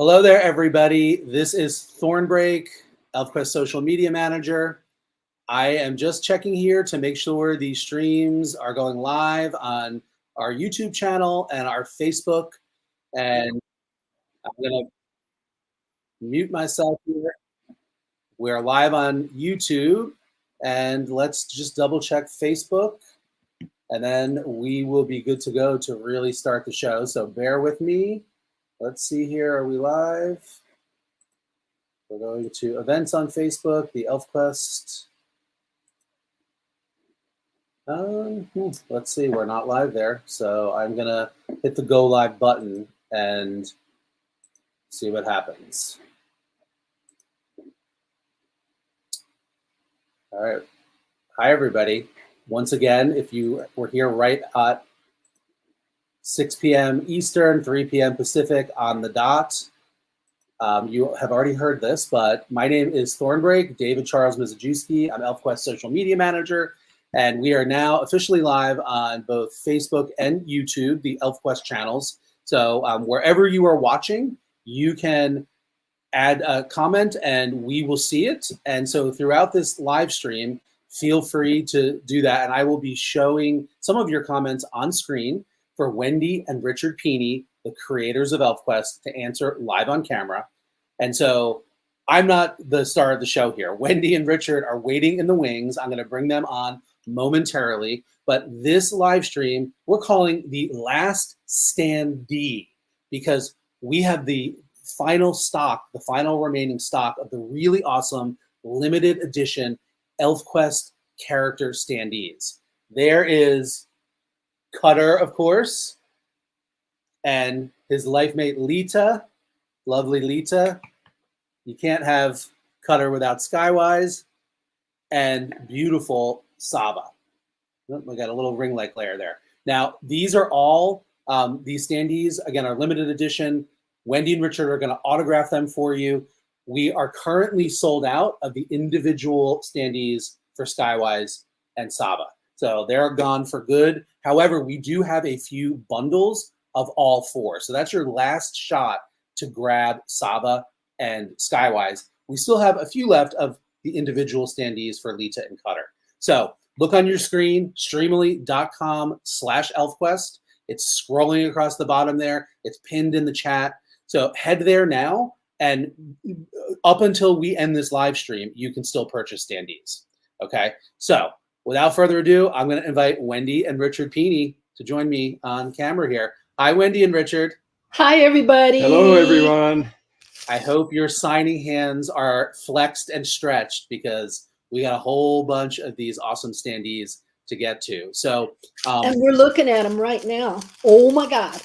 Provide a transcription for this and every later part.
Hello there, everybody. This is Thornbreak, ElfQuest Social Media Manager. I am just checking here to make sure these streams are going live on our YouTube channel and our Facebook. And I'm going to mute myself here. We're live on YouTube. And let's just double check Facebook. And then we will be good to go to really start the show. So bear with me. Let's see here. Are we live? We're going to events on Facebook, the ElfQuest. Let's see. We're not live there. So I'm going to hit the go live button and see what happens. All right. Hi, everybody. Once again, if you were here right at 6 p.m. Eastern, 3 p.m. Pacific on the dot, you have already heard this, but my name is Thornbreak, David Charles Mizajewski. I'm ElfQuest Social Media Manager, and we are now officially live on both Facebook and YouTube, the ElfQuest channels. So wherever you are watching, you can add a comment and we will see it. And so throughout this live stream, feel free to do that. And I will be showing some of your comments on screen for Wendy and Richard Pini, the creators of ElfQuest, to answer live on camera. And so I'm not the star of the show here. Wendy and Richard are waiting in the wings. I'm going to bring them on momentarily. But this live stream, we're calling the last standee because we have the final stock, the final remaining stock of the really awesome limited edition ElfQuest character standees. There is Cutter, of course, and his life mate Lita, lovely Lita. You can't have Cutter without Skywise, and beautiful Saba. We got a little ring light glare there. Now, these are all, these standees, again, are limited edition. Wendy and Richard are going to autograph them for you. We are currently sold out of the individual standees for Skywise and Saba. So they're gone for good. However, we do have a few bundles of all four. So that's your last shot to grab Saba and Skywise. We still have a few left of the individual standees for Lita and Cutter. So look on your screen, streamily.com/ElfQuest. It's scrolling across the bottom there. It's pinned in the chat. So head there now. And up until we end this live stream, you can still purchase standees. Okay, so without further ado, I'm going to invite Wendy and Richard Pini to join me on camera here. Hi, Wendy and Richard. Hi, everybody. Hello, everyone. I hope your signing hands are flexed and stretched because we got a whole bunch of these awesome standees to get to. So, and we're looking at them right now. Oh my God.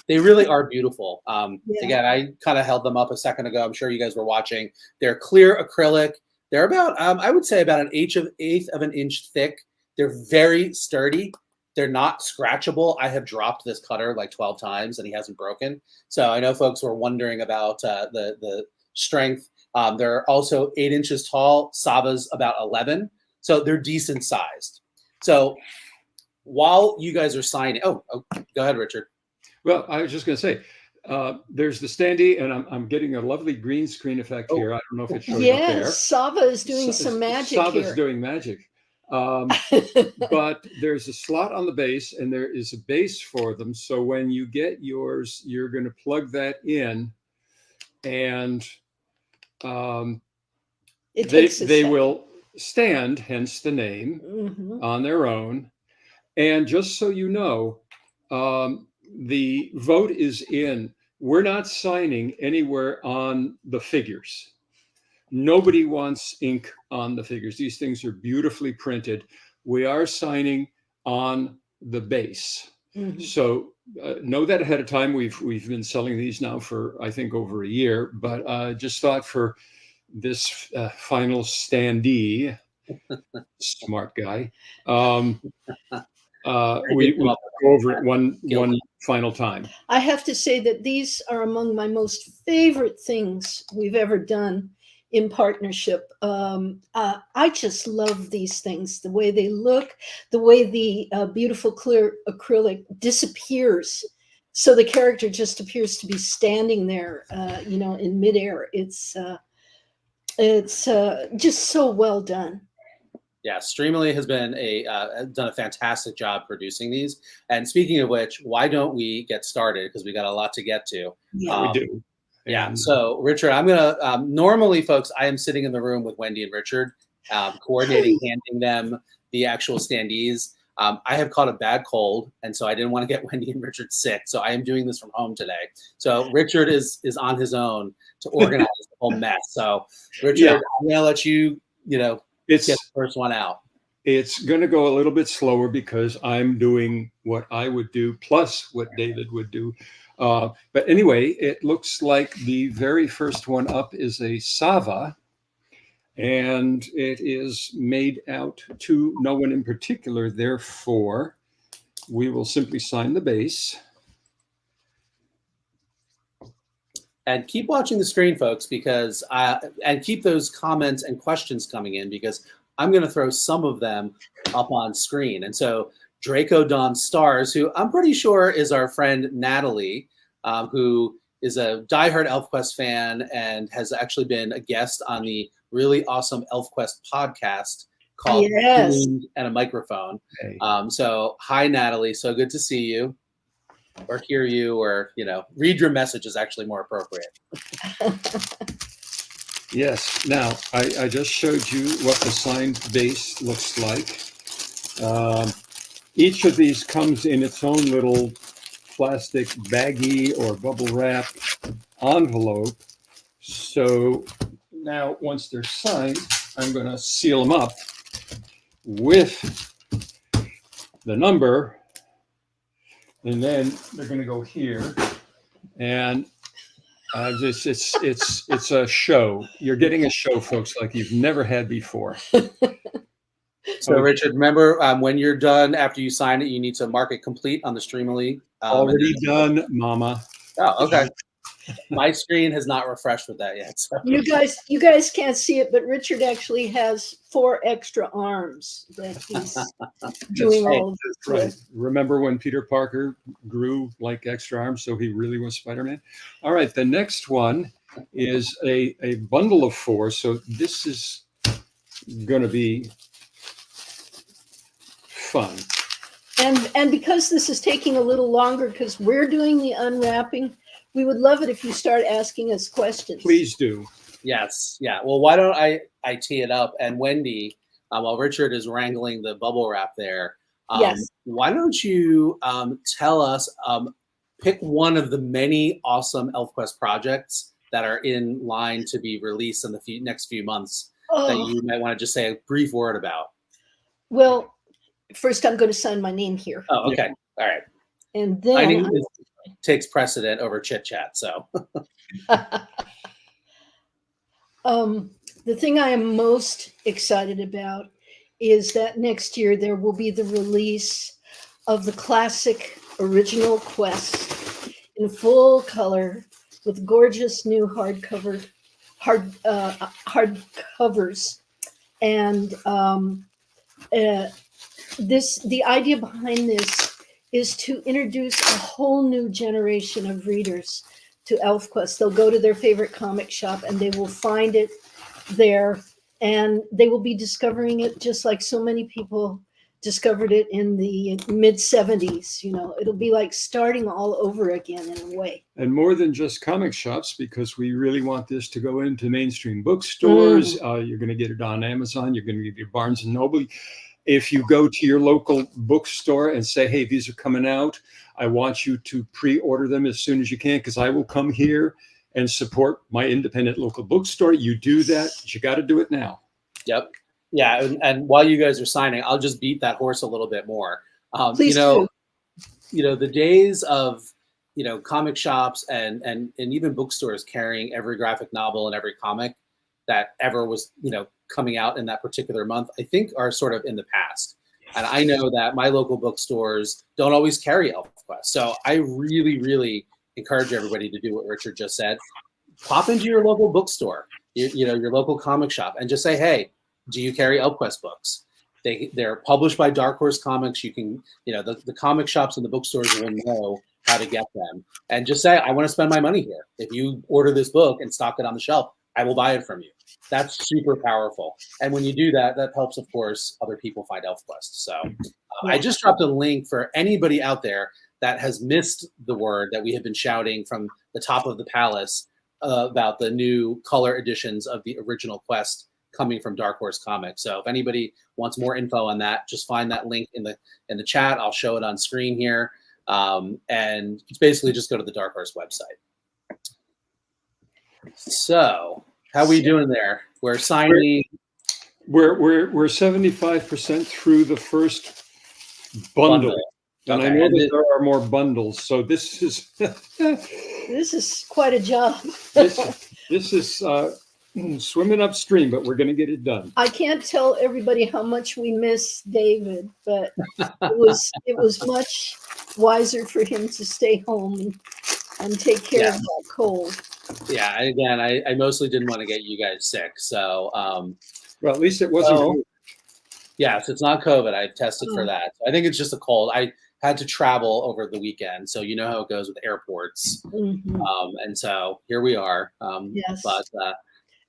They really are beautiful. Yeah. Again, I kind of held them up a second ago. I'm sure you guys were watching. They're clear acrylic. They're about, I would say about an eighth of an inch thick. They're very sturdy. They're not scratchable. I have dropped this Cutter like 12 times and he hasn't broken. So I know folks were wondering about the strength. They're also 8 inches tall. Saba's about 11. So they're decent sized. So while you guys are signing, go ahead, Richard. Well, I was just going to say, there's the standee, and I'm getting a lovely green screen effect here. I don't know if it's showing up there. Yes, Saba is doing some magic Saba's here. doing magic. But there's a slot on the base, and there is a base for them. So when you get yours, you're going to plug that in, and they will stand, hence the name, on their own. And just so you know, the vote is in. We're not signing anywhere on the figures. Nobody wants ink on the figures. These things are beautifully printed. We are signing on the base. So know that ahead of time. We've been selling these now for, I think, over a year, but just thought for this final standee, smart guy, we go over it one final time. I have to say that these are among my most favorite things we've ever done in partnership. I just love these things, the way they look, the way the beautiful clear acrylic disappears so the character just appears to be standing there, in midair. It's just so well done. Yeah, Streamily has been done a fantastic job producing these. And speaking of which, why don't we get started? Because we got a lot to get to. Yeah, we do. Yeah. So, Richard, I'm gonna normally, folks, I am sitting in the room with Wendy and Richard, coordinating, handing them the actual standees. I have caught a bad cold, and so I didn't want to get Wendy and Richard sick. So I am doing this from home today. So Richard is on his own to organize the whole mess. So, Richard, I'm gonna let you, get the first one out. It's going to go a little bit slower because I'm doing what I would do plus what David would do. But anyway, it looks like the very first one up is a Sava, and it is made out to no one in particular. Therefore, we will simply sign the base. And keep watching the screen, folks, because and keep those comments and questions coming in, because I'm going to throw some of them up on screen. And so Draco Dawn Stars, who I'm pretty sure is our friend Natalie, who is a diehard ElfQuest fan and has actually been a guest on the really awesome ElfQuest podcast called and a Microphone. Hey. So hi, Natalie. So good to see you. Or hear you, or read your message is actually more appropriate. Yes. Now, I just showed you what the signed base looks like. Each of these comes in its own little plastic baggie or bubble wrap envelope. So now, once they're signed, I'm going to seal them up with the number. And then they're going to go here, and it's a show. You're getting a show, folks, like you've never had before. So, Richard, remember when you're done, after you sign it, you need to mark it complete on the Streamily. Already done, Mama. Oh, okay. My screen has not refreshed with that yet. So. You guys can't see it, but Richard actually has 4 extra arms that he's doing all of this right. with. Remember when Peter Parker grew like extra arms, so he really was Spider-Man? All right, the next one is a bundle of 4. So this is going to be fun. And because this is taking a little longer because we're doing the unwrapping, we would love it if you start asking us questions. Please do. Yes. Yeah. Well, why don't I tee it up? And Wendy, while Richard is wrangling the bubble wrap there, yes. Why don't you tell us, pick one of the many awesome ElfQuest projects that are in line to be released in the next few months that you might want to just say a brief word about. Well, first I'm going to sign my name here. Oh, okay. All right. And then takes precedent over chit chat. So the thing I am most excited about is that next year there will be the release of the classic original quest in full color with gorgeous new hard covers. And the idea behind this is to introduce a whole new generation of readers to ElfQuest. They'll go to their favorite comic shop and they will find it there, and they will be discovering it just like so many people discovered it in the mid-'70s. It'll be like starting all over again in a way. And more than just comic shops, because we really want this to go into mainstream bookstores. You're going to get it on Amazon. You're going to get your Barnes and Noble. If you go to your local bookstore and say, hey, these are coming out, I want you to pre-order them as soon as you can, because I will come here and support my independent local bookstore. You do that, but you got to do it now. Yep. Yeah. And while you guys are signing, I'll just beat that horse a little bit more. Please do. The days of, comic shops and even bookstores carrying every graphic novel and every comic that ever was, coming out in that particular month, I think are sort of in the past. And I know that my local bookstores don't always carry ElfQuest. So I really, really encourage everybody to do what Richard just said. Pop into your local bookstore, your local comic shop, and just say, hey, do you carry ElfQuest books? They're published by Dark Horse Comics. You can, the comic shops and the bookstores will know how to get them, and just say, I want to spend my money here. If you order this book and stock it on the shelf, I will buy it from you. That's super powerful. And when you do that, that helps, of course, other people find ElfQuest. So I just dropped a link for anybody out there that has missed the word that we have been shouting from the top of the palace about the new color editions of the original Quest coming from Dark Horse Comics. So if anybody wants more info on that, just find that link in the chat. I'll show it on screen here. And it's basically just go to the Dark Horse website. So how are we doing there? We're signing. We're 75% through the first bundle. And Okay. I know that there are more bundles, so this is This is quite a job. this is swimming upstream, but we're going to get it done. I can't tell everybody how much we miss David, but it was much wiser for him to stay home and take care of that cold. Yeah, again, I mostly didn't want to get you guys sick. So, well, at least it wasn't. Oh. Yes, it's not COVID. I've tested for that. So I think it's just a cold. I had to travel over the weekend, so you know how it goes with airports. Mm-hmm. And so here we are. Yes. But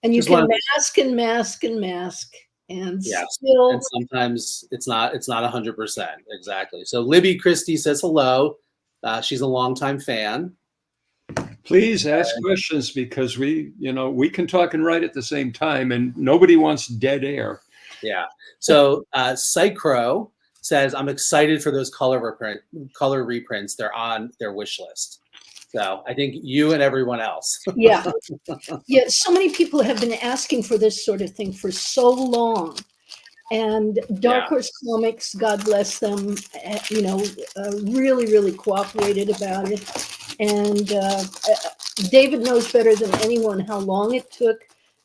and you can mask and mask and mask, and still. And sometimes it's not 100% exactly. So Libby Christie says hello. She's a longtime fan. Please ask questions, because we can talk and write at the same time, and nobody wants dead air. Yeah. So Psychro says, I'm excited for those color reprints. They're on their wish list. So I think you and everyone else. Yeah. So many people have been asking for this sort of thing for so long. And Dark Horse Comics, God bless them, really, really cooperated about it. And David knows better than anyone how long it took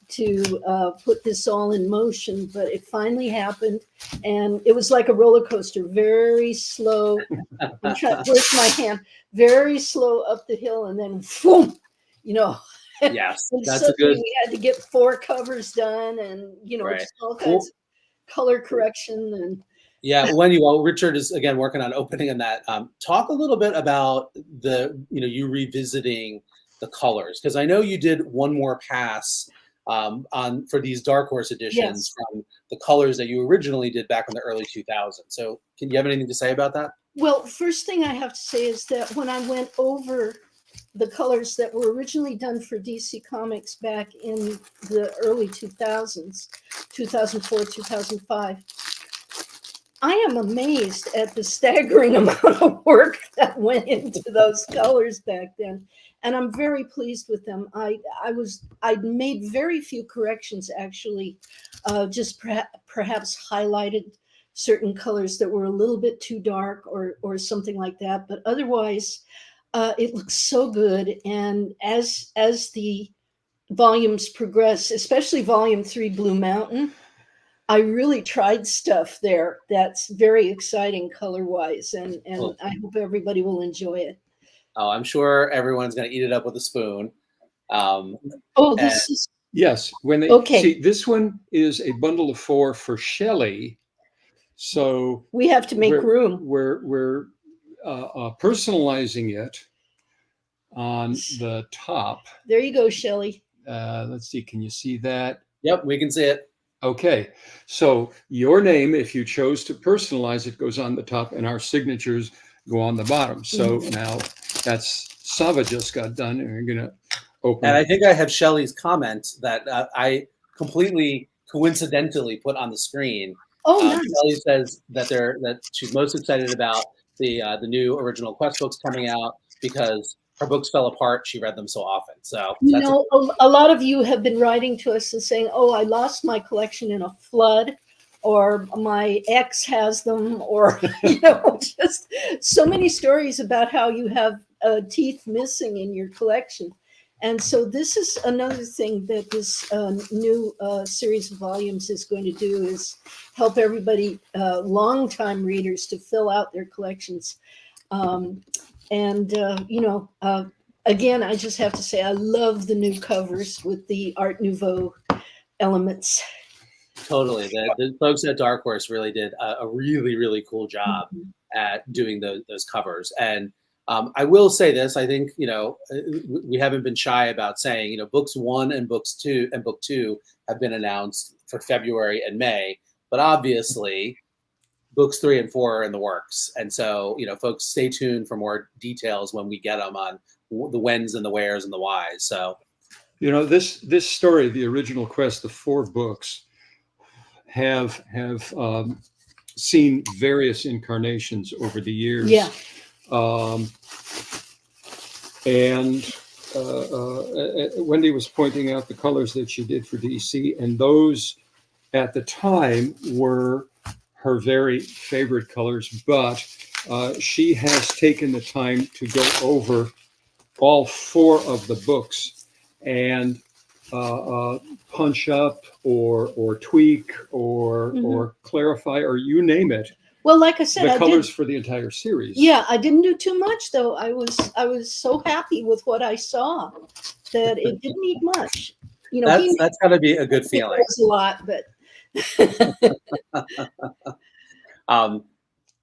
to put this all in motion, but it finally happened, and it was like a roller coaster, very slow. I'm trying, where's my hand? Very slow up the hill, and then boom, Yes, that's a good. We had to get 4 covers done, and just all kinds of color correction and. Yeah, Wendy, while Richard is again working on opening on that, talk a little bit about you revisiting the colors, because I know you did one more pass for these Dark Horse editions from the colors that you originally did back in the early 2000s. So can you have anything to say about that? Well, first thing I have to say is that when I went over the colors that were originally done for DC Comics back in the early 2000s, 2004, 2005, I am amazed at the staggering amount of work that went into those colors back then. And I'm very pleased with them. I'd made very few corrections, actually, just perhaps highlighted certain colors that were a little bit too dark or something like that. But otherwise, it looks so good. And as the volumes progress, especially Volume 3, Blue Mountain, I really tried stuff there that's very exciting color-wise, and I hope everybody will enjoy it. Oh, I'm sure everyone's going to eat it up with a spoon. This is... Yes. When they see, this one is a bundle of 4 for Shelley. So we have to make room. We're personalizing it on the top. There you go, Shelley. Let's see. Can you see that? Yep, we can see it. Okay. So your name, if you chose to personalize it, goes on the top, and our signatures go on the bottom. So now that's Sava just got done, and we're going to open. And I think I have Shelley's comment that I completely coincidentally put on the screen. Nice. Shelley says that she's most excited about the new original Quest books coming out because her books fell apart. She read them so often. So a lot of you have been writing to us and saying, "Oh, I lost my collection in a flood," or "My ex has them," or just so many stories about how you have teeth missing in your collection. And so this is another thing that this new series of volumes is going to do, is help everybody, longtime readers, to fill out their collections. Again, I just have to say, I love the new covers with the Art Nouveau elements. Totally. The folks at Dark Horse really did a really, really cool job at doing those covers. And I will say this. I think, we haven't been shy about saying, books 1 and book 2 have been announced for February and May, but obviously books 3 and 4 are in the works. And so, folks, stay tuned for more details when we get them on the whens and the wheres and the whys. So, this story, the original quest, the 4 books have seen various incarnations over the years. Yeah. And Wendy was pointing out the colors that she did for DC, and those at the time were her very favorite colors, but she has taken the time to go over all 4 of the books and punch up or tweak or clarify, or you name it. Well, like I said, the colors for the entire series. Yeah, I didn't do too much though. I was so happy with what I saw that it didn't need much. That's got to be a good feeling. It was a lot, but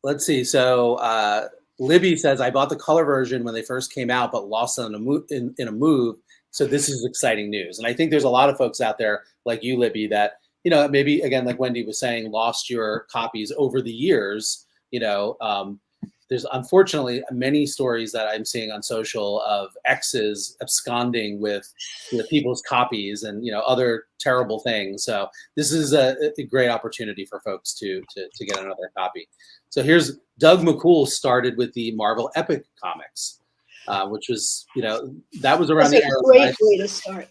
let's see. So Libby says, I bought the color version when they first came out, but lost it in a move. So this is exciting news. And I think there's a lot of folks out there like you, Libby, that maybe, again, like Wendy was saying, lost your copies over the years. There's unfortunately many stories that I'm seeing on social of exes absconding with people's copies and, other terrible things. So this is a great opportunity for folks to get another copy. So here's Doug McCool started with the Marvel Epic comics, which was, that was around the era. Great way to start.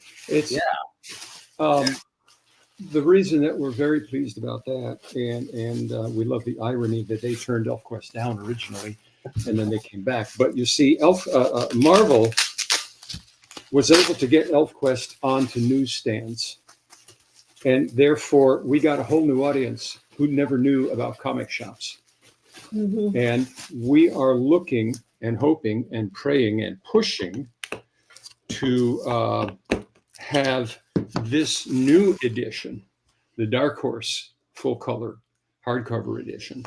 The reason that we're very pleased about that, and we love the irony that they turned ElfQuest down originally, and then they came back. But you see, Marvel was able to get ElfQuest onto newsstands, and therefore we got a whole new audience who never knew about comic shops. Mm-hmm. And we are looking and hoping and praying and pushing to have this new edition, the Dark Horse full color hardcover edition,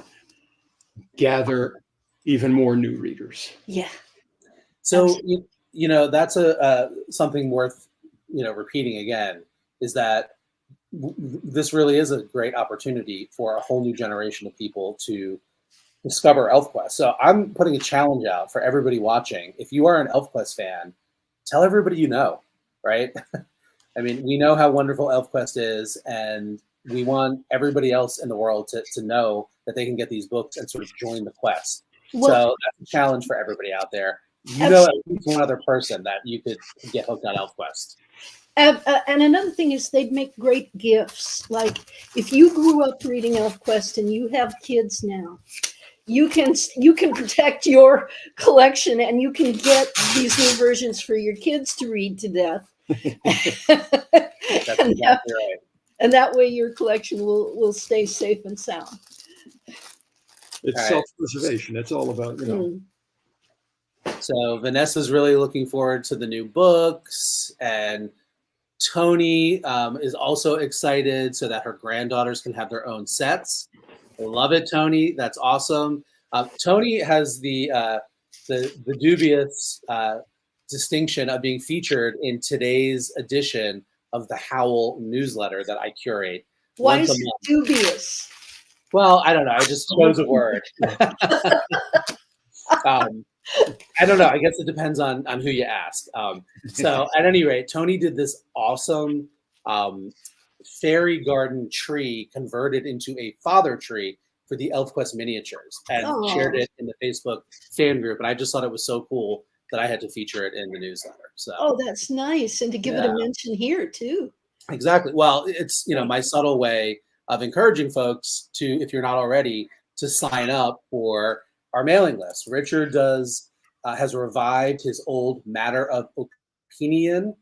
gather even more new readers. Yeah. So, that's something worth, repeating again, is that this really is a great opportunity for a whole new generation of people to discover ElfQuest. So I'm putting a challenge out for everybody watching. If you are an ElfQuest fan, tell everybody you know, right? I mean, we know how wonderful ElfQuest is, and we want everybody else in the world to know that they can get these books and sort of join the quest. Well, so that's a challenge for everybody out there. Know at least one other person that you could get hooked on ElfQuest. And another thing is they'd make great gifts. Like if you grew up reading ElfQuest and you have kids now, you can protect your collection and you can get these new versions for your kids to read to death. That's exactly right. And that way your collection will stay safe and sound. It's right. Self-preservation. It's all about, So Vanessa's really looking forward to the new books, and Tony is also excited so that her granddaughters can have their own sets. I love it, Tony. That's awesome. Tony has the dubious distinction of being featured in today's edition of the Howl newsletter that I curate. Why is it dubious? Well, I don't know. I just chose a word. I don't know. I guess it depends on who you ask. So at any rate, Tony did this awesome fairy garden tree converted into a father tree for the ElfQuest miniatures and shared it in the Facebook fan group. And I just thought it was so cool that I had to feature it in the newsletter. So that's nice. And to give it a mention here too. Exactly. Well, it's, my subtle way of encouraging folks to, if you're not already, to sign up for our mailing list. Richard has revived his old Matter of Opinion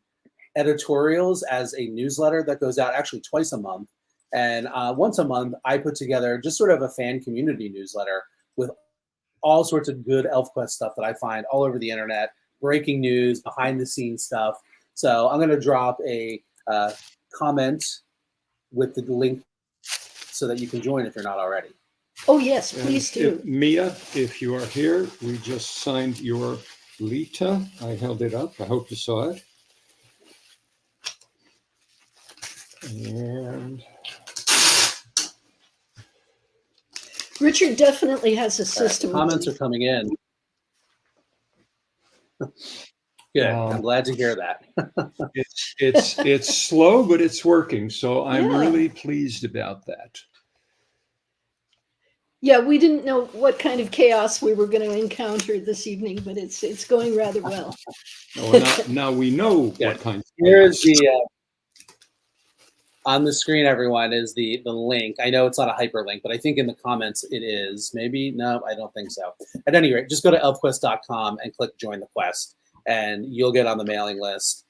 editorials as a newsletter that goes out actually twice a month. And once a month, I put together just sort of a fan community newsletter with all sorts of good ElfQuest stuff that I find all over the internet, breaking news, behind the scenes stuff. So I'm going to drop a comment with the link so that you can join if you're not already. Oh, yes, And please do. Mia, if you are here, we just signed your Lita. I held it up. I hope you saw it. And Richard definitely has a system. Comments are coming in. Good. I'm glad to hear that. it's slow, but it's working. So I'm Yeah. really pleased about that. Yeah, we didn't know what kind of chaos we were going to encounter this evening, but it's going rather well. Now we know Yeah. what kind. Here's the on the screen, everyone, is the link. I know it's not a hyperlink, but I think in the comments it is. Maybe no, I don't think so. At any rate, just go to elfquest.com and click join the quest, and you'll get on the mailing list.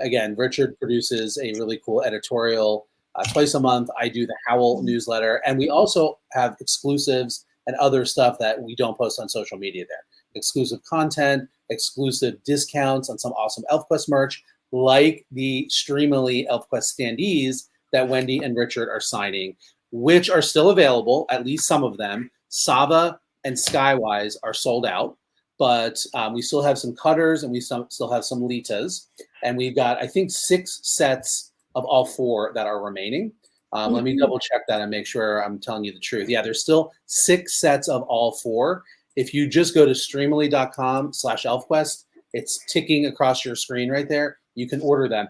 Again, Richard produces a really cool editorial twice a month. I do the Howl newsletter, and we also have exclusives and other stuff that we don't post on social media there. Exclusive content, exclusive discounts on some awesome ElfQuest merch, like the Streamily ElfQuest standees that Wendy and Richard are signing, which are still available, at least some of them. Sava and Skywise are sold out, but we still have some cutters and we still have some Litas. And we've got, I think, 6 sets of all 4 that are remaining. Let me double check that and make sure I'm telling you the truth. Yeah, there's still 6 sets of all 4. If you just go to streamily.com/ElfQuest, it's ticking across your screen right there. You can order them.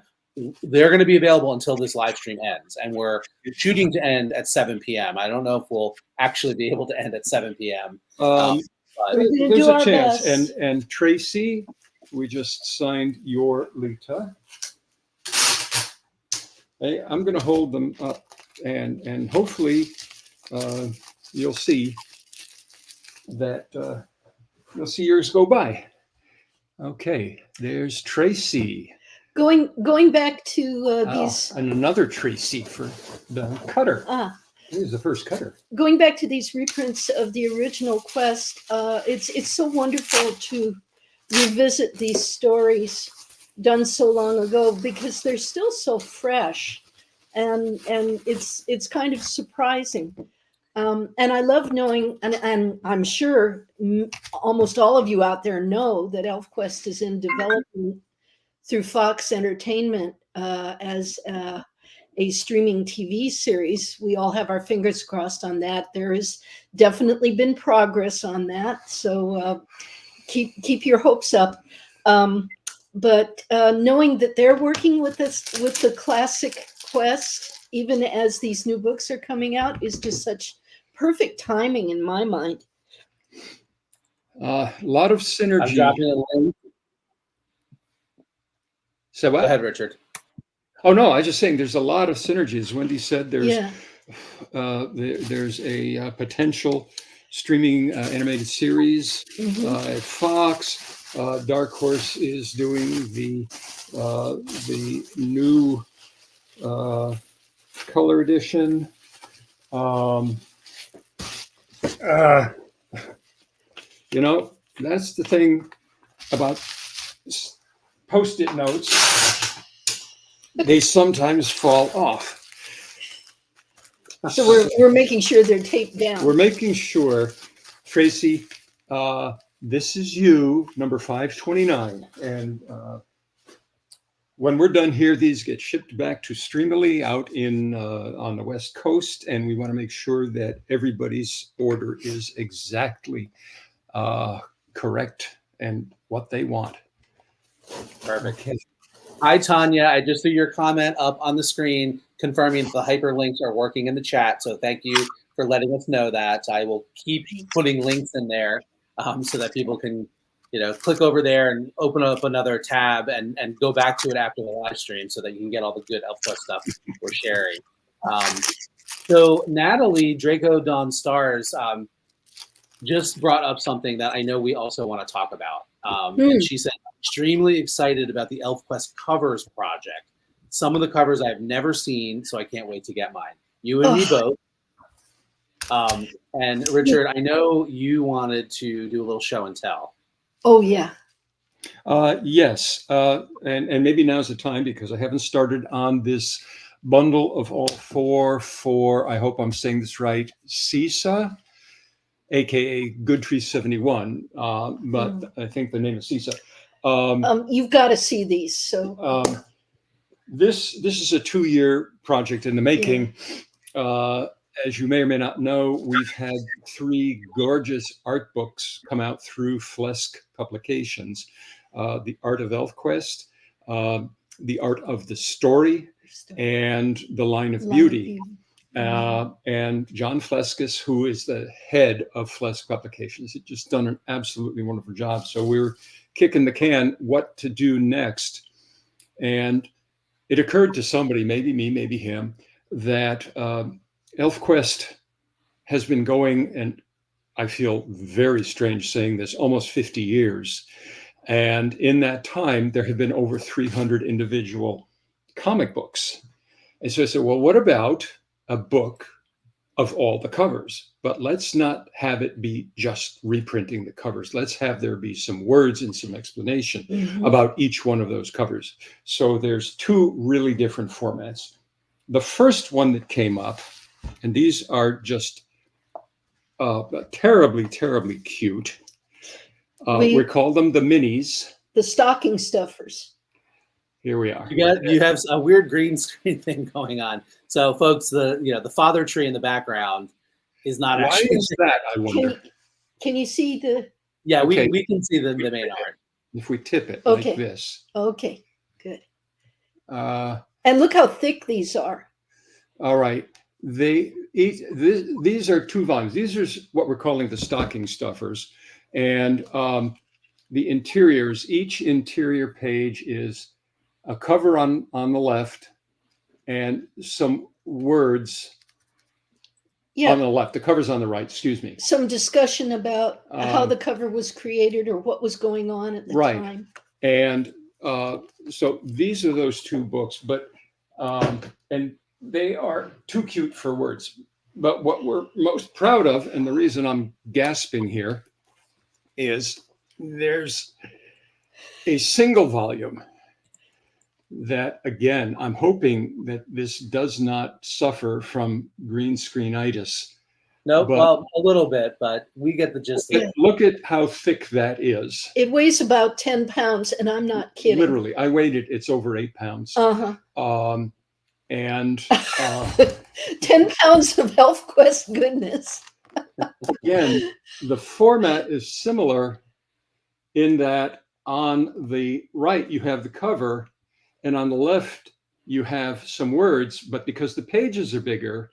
They're going to be available until this live stream ends, and we're shooting to end at 7 p.m. I don't know if we'll actually be able to end at 7 p.m. There's a chance. And Tracy, we just signed your Lita. Hey, I'm going to hold them up, and hopefully you'll see that you'll see yours go by. Okay, there's Tracy. Going back to these, and another Tracy for the cutter. This is the first cutter. Going back to these reprints of the original Quest, it's so wonderful to revisit these stories done so long ago because they're still so fresh, and it's kind of surprising. And I love knowing, and I'm sure almost all of you out there know that ElfQuest is in development through Fox Entertainment as a streaming TV series. We all have our fingers crossed on that. There has definitely been progress on that, so keep your hopes up. But knowing that they're working with us with the classic Quest, even as these new books are coming out, is just such perfect timing in my mind. A lot of synergy. I'm dropping a link. So what? Go ahead, Richard. Oh no, I was just saying there's a lot of synergies. Wendy said there's there's a potential streaming animated series at Fox. Dark Horse is doing the new color edition. You know, that's the thing about Post-it notes. They sometimes fall off. So we're making sure they're taped down. We're making sure, Tracy, this is you, number 529. And when we're done here, these get shipped back to Streamily out in on the West Coast. And we want to make sure that everybody's order is exactly correct and what they want. Perfect. Okay. Hi, Tanya. I just threw your comment up on the screen confirming the hyperlinks are working in the chat. So thank you for letting us know that. I will keep putting links in there so that people can, click over there and open up another tab and go back to it after the live stream so that you can get all the good ElfQuest stuff we're sharing. So Natalie Draco Dawn Stars just brought up something that I know we also want to talk about. And she said, extremely excited about the ElfQuest covers project. Some of the covers I've never seen, so I can't wait to get mine. You and me both. And Richard, I know you wanted to do a little show and tell. Oh, yeah. Yes. And maybe now's the time because I haven't started on this bundle of all four for, I hope I'm saying this right, CISA. aka Goodtree 71, but I think the name is Cisa. You've got to see these. So this is a 2-year project in the making. As you may or may not know, we've had 3 gorgeous art books come out through Flesk Publications. The Art of ElfQuest, The Art of the Story, and The Line of Beauty. And John Fleskis, who is the head of Flesk Publications, had just done an absolutely wonderful job. So we were kicking the can, what to do next. And it occurred to somebody, maybe me, maybe him, that ElfQuest has been going, and I feel very strange saying this, almost 50 years. And in that time, there have been over 300 individual comic books. And so I said, well, what about a book of all the covers? But let's not have it be just reprinting the covers. Let's have there be some words and some explanation about each one of those covers. So there's 2 really different formats. The first one that came up, and these are just terribly, terribly cute. We call them the minis. The stocking stuffers. Here we are. You have a weird green screen thing going on. So, folks, the father tree in the background is not actually. Why is that? I wonder. Can you see the? Yeah, okay. we can see the main art. If we tip it like this. Okay, good. And look how thick these are. All right. These are 2 volumes. These are what we're calling the stocking stuffers. And the interiors, each interior page is a cover on the left and some words on the left. The cover's on the right, excuse me. Some discussion about how the cover was created or what was going on at the time. And so these are those 2 books, but and they are too cute for words. But what we're most proud of, and the reason I'm gasping here, is there's a single volume that, again, I'm hoping that this does not suffer from green screenitis. No, well, a little bit, but we get the gist of it. Look at how thick that is. It weighs about 10 pounds, and I'm not kidding. Literally, I weighed it. It's over 8 pounds. And 10 pounds of ElfQuest goodness. Again, the format is similar in that on the right you have the cover, and on the left you have some words, but because the pages are bigger,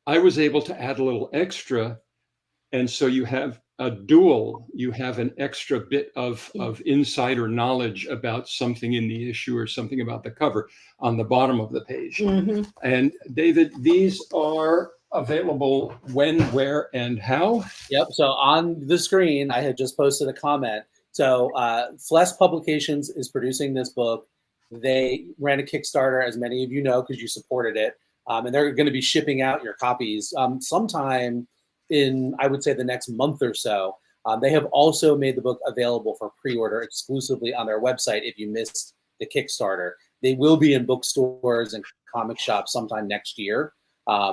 I was able to add a little extra. And so you have a dual, you have an extra bit of insider knowledge about something in the issue or something about the cover on the bottom of the page. And David, these are available when, where, and how? Yep. So on the screen, I had just posted a comment. So Flesk Publications is producing this book. They ran a Kickstarter, as many of you know, because you supported it. And they're going to be shipping out your copies sometime in, I would say, the next month or so. They have also made the book available for pre-order exclusively on their website if you missed the Kickstarter. They will be in bookstores and comic shops sometime next year.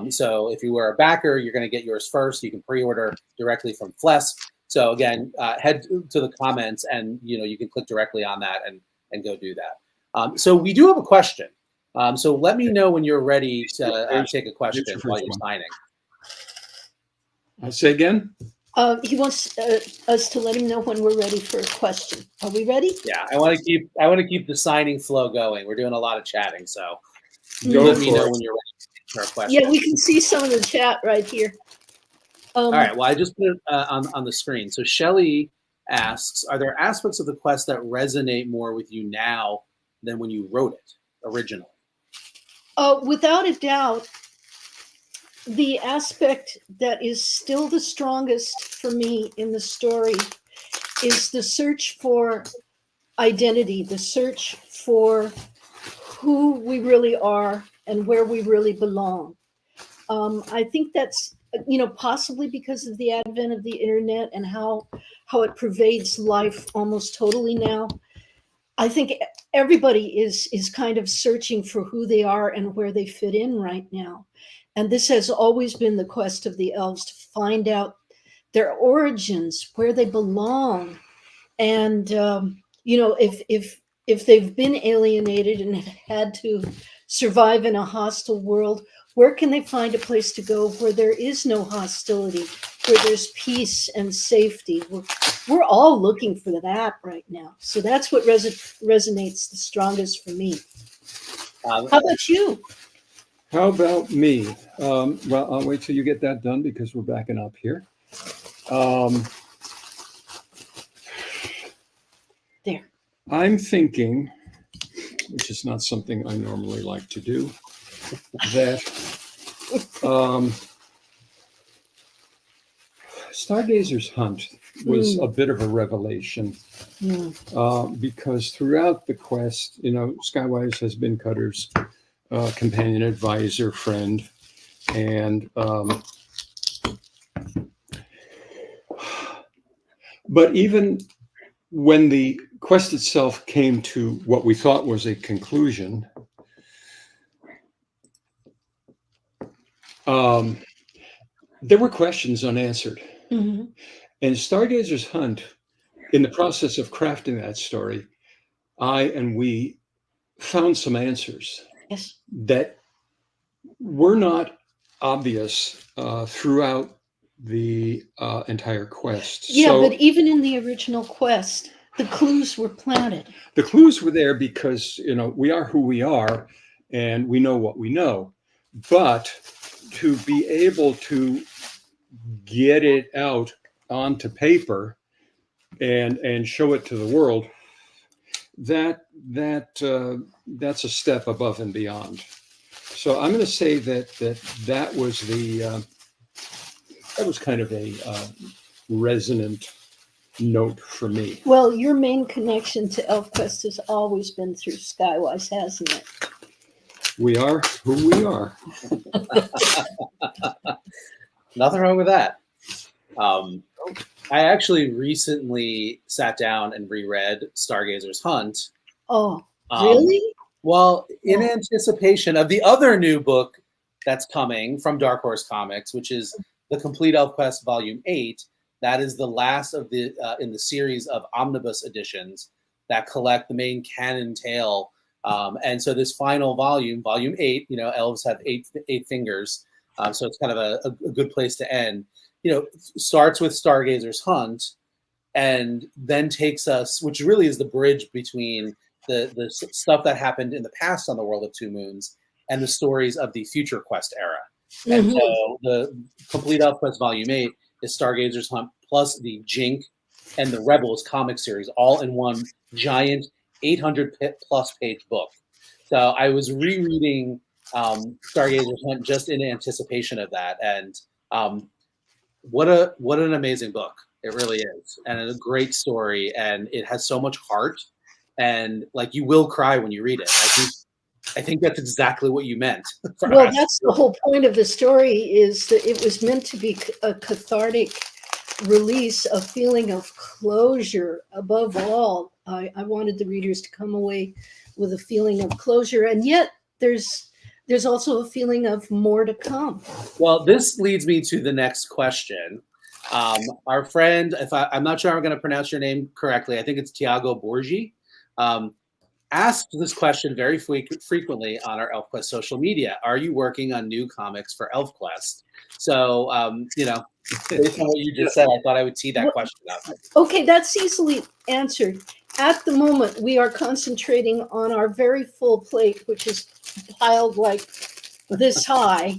So if you were a backer, you're going to get yours first. You can pre-order directly from Flesk. So again, head to the comments and you can click directly on that and go do that. So we do have a question. So let me know when you're ready to take a question while you're signing. Say again? He wants us to let him know when we're ready for a question. Are we ready? Yeah, I want to keep the signing flow going. We're doing a lot of chatting, so let me know when you're ready for a question. Yeah, we can see some of the chat right here. All right. Well, I just put it on the screen. So Shelley asks, are there aspects of the quest that resonate more with you now than when you wrote it originally? Without a doubt, the aspect that is still the strongest for me in the story is the search for identity, the search for who we really are and where we really belong. I think that's, possibly because of the advent of the internet and how it pervades life almost totally now. I think everybody is kind of searching for who they are and where they fit in right now. And this has always been the quest of the elves, to find out their origins, where they belong, and if they've been alienated and have had to survive in a hostile world, where can they find a place to go where there is no hostility, where there's peace and safety? We're all looking for that right now. So that's what resonates the strongest for me. How about you? How about me? Well, I'll wait till you get that done because we're backing up here. There. I'm thinking, which is not something I normally like to do, that Stargazer's Hunt was a bit of a revelation because throughout the quest, Skywise has been Cutter's companion, advisor, friend, and but even when the quest itself came to what we thought was a conclusion, there were questions unanswered. And Stargazer's Hunt, in the process of crafting that story, we found some answers that were not obvious throughout the entire quest. Yeah, but even in the original quest, the clues were planted. The clues were there because, we are who we are and we know what we know. But to be able to get it out onto paper and show it to the world, that's a step above and beyond. So I'm going to say that was kind of a resonant note for me. Well, your main connection to ElfQuest has always been through Skywise, hasn't it? We are who we are. Nothing wrong with that. I actually recently sat down and reread Stargazer's Hunt. Oh, really? Well, in anticipation of the other new book that's coming from Dark Horse Comics, which is The Complete ElfQuest Volume 8. That is the last of the in the series of omnibus editions that collect the main canon tale. And so this final volume, Volume 8, elves have eight fingers. So it's kind of a good place to end. Starts with Stargazer's Hunt and then takes us, which really is the bridge between the stuff that happened in the past on the World of Two Moons and the stories of the Future Quest era. And so the Complete ElfQuest Volume 8 is Stargazer's Hunt plus the Jink and the Rebels comic series all in one giant 800-plus page book. So I was rereading Stargazer's Hunt just in anticipation of that, and what an amazing book it really is, and a great story, and it has so much heart, and like you will cry when you read it. I think that's exactly what you meant. Well, that's the whole point of the story, is that it was meant to be a cathartic release, a feeling of closure. Above all, I wanted the readers to come away with a feeling of closure, and yet there's also a feeling of more to come. Well, this leads me to the next question. Our friend, I'm not sure I'm going to pronounce your name correctly, I think it's Tiago Borgi, asked this question very frequently on our ElfQuest social media. Are you working on new comics for ElfQuest? So, based on what you just said, I thought I would tee that question up. Okay, that's easily answered. At the moment, we are concentrating on our very full plate, which is piled like this high.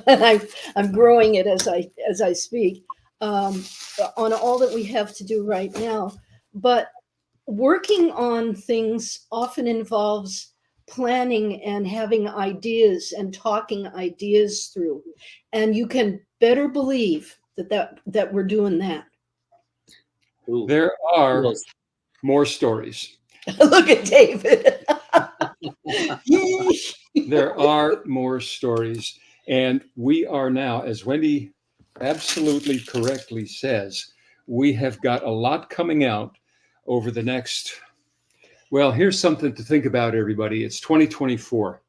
And I'm growing it as I speak, on all that we have to do right now. But working on things often involves planning and having ideas and talking ideas through. And you can better believe that we're doing that. Ooh. There are more stories. Look at David. There are more stories. And we are now, as Wendy absolutely correctly says, we have got a lot coming out over the next, well, here's something to think about, everybody. It's 2024,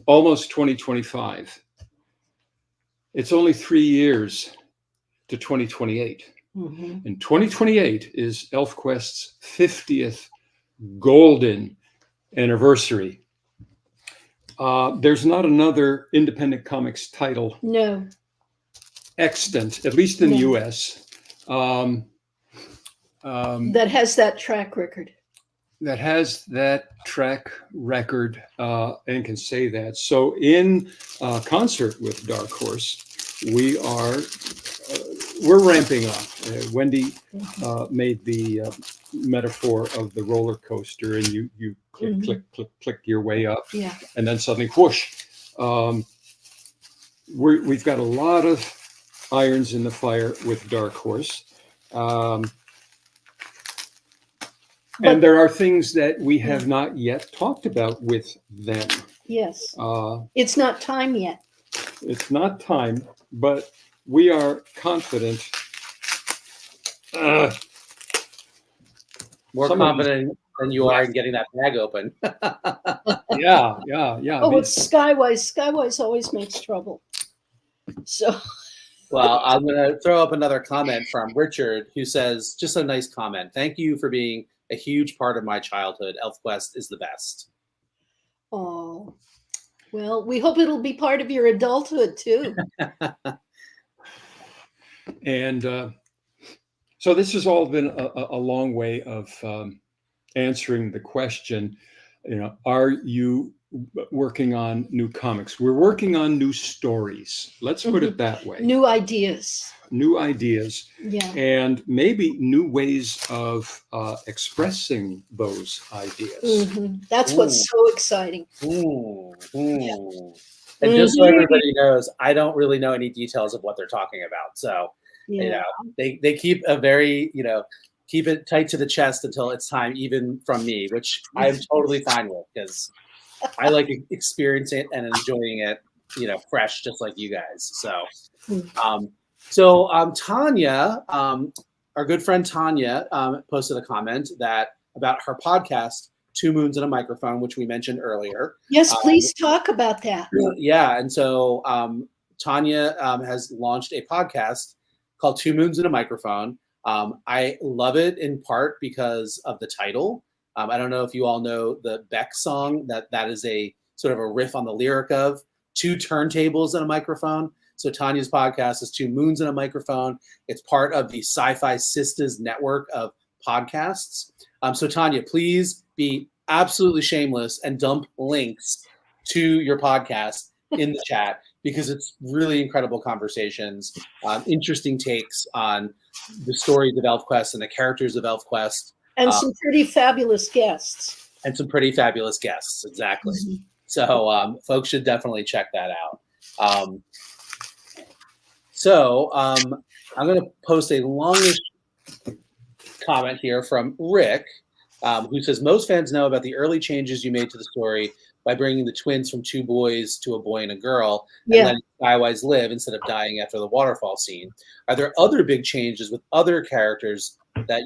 almost 2025. It's only 3 years to 2028. Mhm. And 2028 is ElfQuest's 50th golden anniversary. There's not another independent comics title No. extant, at least in the No. US, That has that track record. that has that track record and can say that. So in concert with Dark Horse, we're ramping up. Wendy made the metaphor of the roller coaster, and you click, click, click, click your way up, Yeah. and then suddenly whoosh. We've got a lot of irons in the fire with Dark Horse. And there are things that we have not yet talked about with them. Yes. It's not time yet. It's not time, but we are confident. More confident than you are in getting that bag open. Yeah. Oh, it's Skywise. Skywise always makes trouble. So. Well, I'm going to throw up another comment from Richard, who says, just a nice comment. Thank you for being a huge part of my childhood. ElfQuest is the best. Oh, well, we hope it'll be part of your adulthood too. And so this has all been a long way of answering the question, are you working on new comics? We're working on new stories. Let's put it that way. New ideas. New ideas. Yeah. And maybe new ways of expressing those ideas. That's what's so exciting. Yeah. And just so everybody knows, I don't really know any details of what they're talking about. So, they keep a very, keep it tight to the chest until it's time, even from me, which I'm totally fine with, because I like experiencing it and enjoying it, fresh, just like you guys. So, Tanya, our good friend Tanya, posted a comment about her podcast, Two Moons and a Microphone, which we mentioned earlier. Yes, please talk about that. Yeah, and so Tanya has launched a podcast called Two Moons and a Microphone. I love it in part because of the title. I don't know if you all know the Beck song, that is a sort of a riff on the lyric of two turntables and a microphone. So Tanya's podcast is Two Moons and a Microphone. It's part of the Sci-Fi Sisters network of podcasts. So Tanya, please be absolutely shameless and dump links to your podcast in the chat, because it's really incredible conversations, interesting takes on the stories of ElfQuest and the characters of ElfQuest. And some pretty fabulous guests. Exactly. So folks should definitely check that out. I'm going to post a longish comment here from Rick, who says, most fans know about the early changes you made to the story by bringing the twins from two boys to a boy and a girl, and letting Skywise live instead of dying after the waterfall scene. Are there other big changes with other characters that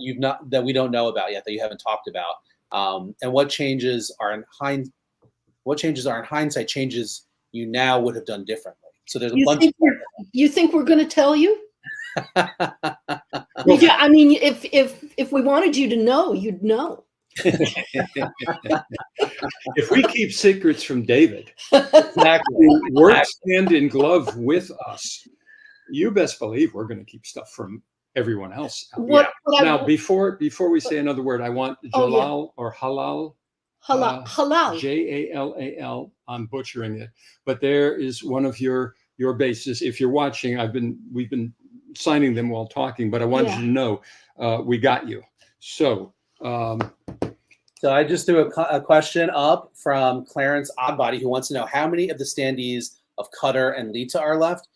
we don't know about yet, that you haven't talked about? And what changes are in hindsight changes you now would have done differently? So there's a bunch. You think we're going to tell you? Yeah, I mean, if we wanted you to know, you'd know. If we keep secrets from David, Exactly. who works hand in glove with us, you best believe we're going to keep stuff from everyone else. Now, before we say another word, I want Jalal or Halal. Halal. Jalal. I'm butchering it, but there is one of your bases. If you're watching, we've been signing them while talking, but I wanted you to know we got you. So I just threw a question up from Clarence Oddbody, who wants to know how many of the standees of Cutter and Lita are left.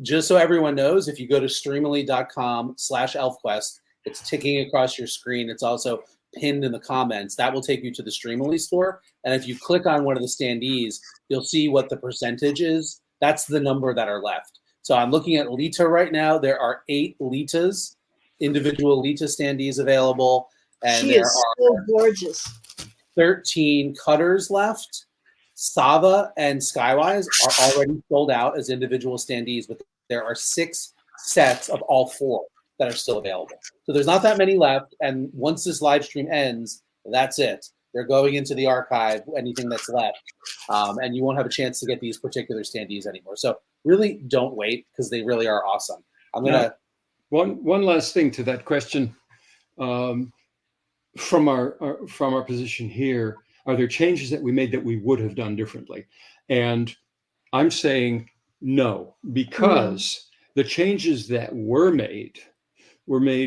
Just so everyone knows, if you go to streamily.com/ElfQuest, it's ticking across your screen. It's also pinned in the comments. That will take you to the Streamily store. And if you click on one of the standees, you'll see what the percentage is. That's the number that are left. So I'm looking at Lita right now. There are 8 Litas, individual Lita standees available. And she is so gorgeous. 13 Cutters left. Sava and Skywise are already sold out as individual standees, but there are 6 sets of all 4 that are still available. So there's not that many left. And once this live stream ends, that's it. They're going into the archive, anything that's left. And you won't have a chance to get these particular standees anymore. So really don't wait, because they really are awesome. I'm going to... One last thing to that question. From our position here, are there changes that we made that we would have done differently? And I'm saying no, because the changes that were made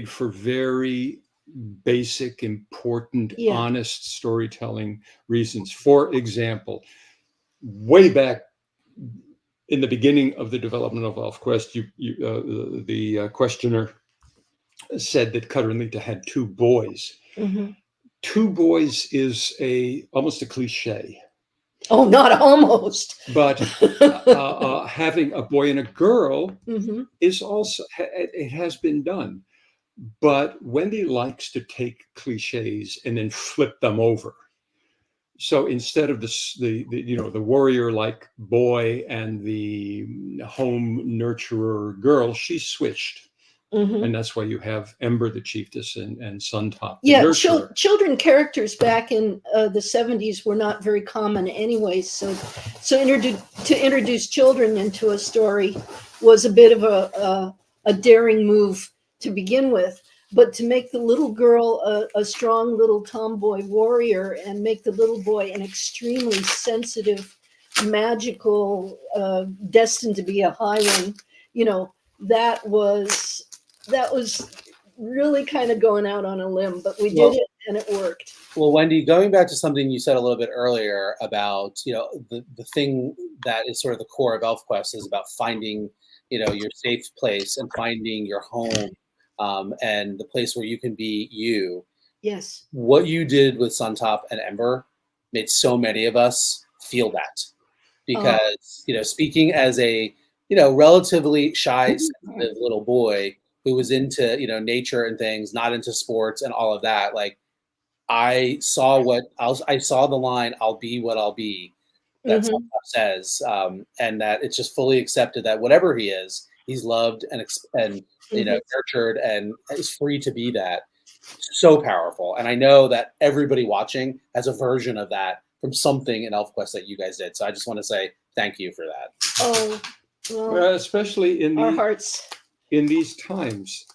for very basic, important, honest storytelling reasons. For example, way back in the beginning of the development of ElfQuest, the questioner said that Cutter and Lita had 2 boys. 2 boys is almost a cliche. Oh, not almost. But having a boy and a girl is also, it has been done. But Wendy likes to take cliches and then flip them over. So instead of the warrior-like boy and the home nurturer girl, she switched. And that's why you have Ember the chiefess and Suntop the nurturer. Children characters back in the 70s were not very common anyway. So to introduce children into a story was a bit of a daring move to begin with. But to make the little girl a strong little tomboy warrior, and make the little boy an extremely sensitive, magical, destined to be a Highwing, that was really kind of going out on a limb, but we did it and it worked. Well, Wendy, going back to something you said a little bit earlier about, the thing that is sort of the core of ElfQuest is about finding, your safe place and finding your home, and the place where you can be you. Yes. What you did with Suntop and Ember made so many of us feel that, because, speaking as a, relatively shy, sensitive little boy who was into, nature and things, not into sports and all of that, like, I saw the line, "I'll be what I'll be," that Suntop says, and that it's just fully accepted that whatever he is, he's loved and nurtured and is free to be that. So powerful. And I know that everybody watching has a version of that from something in ElfQuest that you guys did. So I just want to say thank you for that. Oh, well, especially in our hearts. In these times,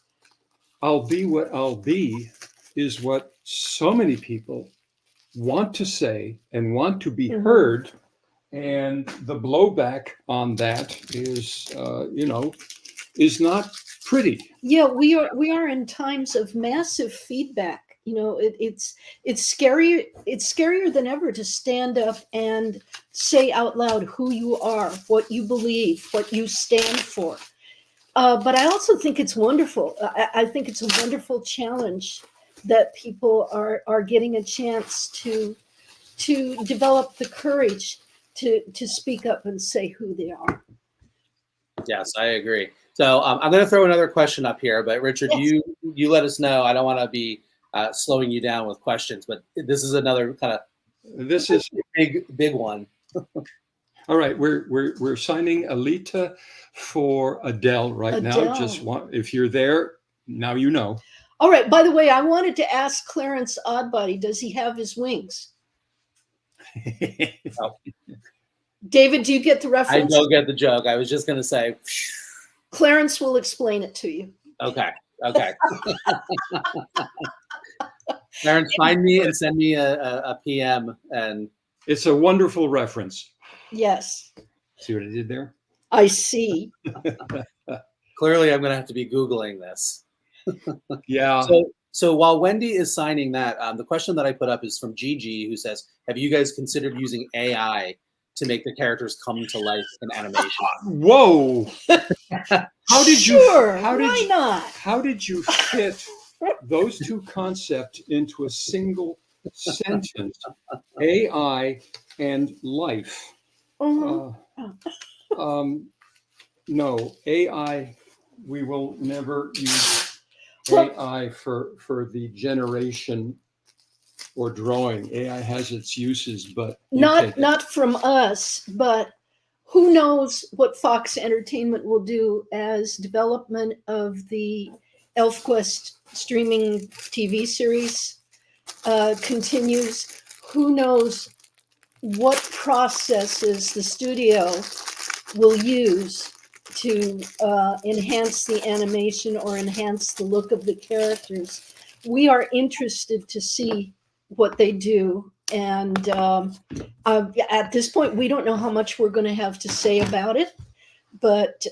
"I'll be what I'll be" is what so many people want to say and want to be heard. And the blowback on that is, is not pretty. Yeah, we are in times of massive feedback. It's scary. It's scarier than ever to stand up and say out loud who you are, what you believe, what you stand for. But I also think it's wonderful. I think it's a wonderful challenge that people are getting a chance to develop the courage to speak up and say who they are. Yes, I agree. So I'm going to throw another question up here, but Richard, yes. you let us know. I don't want to be slowing you down with questions, but this is another kind of big one. All right, we're signing Alita for Adele right now. Just if you're there now, you know. All right. By the way, I wanted to ask Clarence Oddbody, does he have his wings? Oh. David, do you get the reference? I don't get the joke. I was just going to say. Clarence will explain it to you. Okay. Clarence, find me and send me a PM. And it's a wonderful reference. Yes. See what I did there? I see. Clearly, I'm going to have to be Googling this. Yeah. So while Wendy is signing that, the question that I put up is from Gigi, who says, have you guys considered using AI to make the characters come to life in animation? Whoa! How did you fit those two concepts into a single sentence? AI and life. No, AI, we will never use AI for the generation or drawing. AI has its uses, but not from us, but who knows what Fox Entertainment will do as development of the ElfQuest streaming TV series continues. Who knows what processes the studio will use to enhance the animation or enhance the look of the characters. We are interested to see what they do. And at this point, we don't know how much we're going to have to say about it. But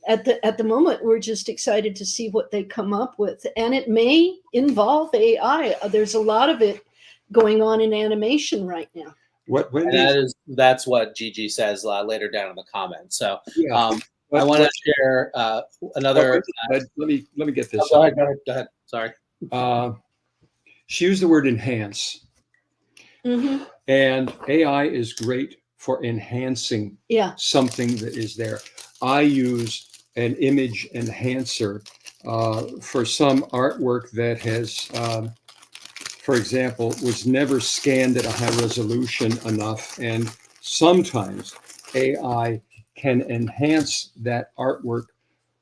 at the moment, we're just excited to see what they come up with. And it may involve AI. There's a lot of it going on in animation right now. That's what Gigi says later down in the comments. So yeah. I want to share another. Let me get this. Go ahead. Sorry. She used the word enhance. Mm-hmm. And AI is great for enhancing something that is there. I use an image enhancer for some artwork that has, for example, was never scanned at a high resolution enough. And sometimes AI can enhance that artwork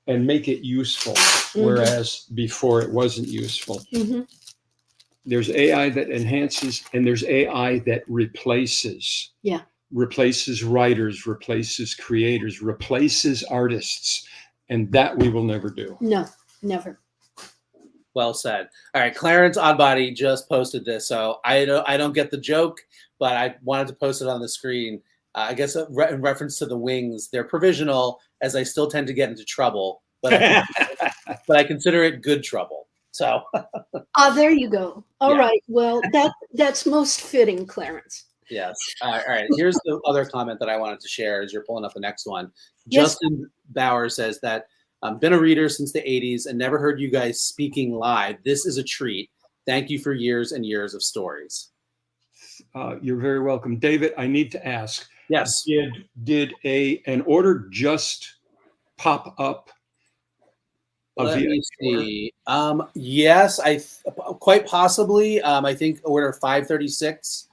and make it useful, whereas before it wasn't useful. Mm-hmm. There's AI that enhances, and there's AI that replaces. Yeah. Replaces writers, replaces creators, replaces artists, and that we will never do. No, never. Well said. All right, Clarence Oddbody just posted this, so I don't get the joke, but I wanted to post it on the screen. I guess in reference to the wings, they're provisional, as I still tend to get into trouble, but I consider it good trouble. So. There you go. All right. Well, that's most fitting, Clarence. Yes. All right. Here's the other comment that I wanted to share as you're pulling up the next one. Yes. Justin Bauer says that been a reader since the 80s and never heard you guys speaking live. This is a treat. Thank you for years and years of stories. You're very welcome. David, I need to ask. Yes. Did an order just pop up? Let me see. Yes, quite possibly. I think order 536.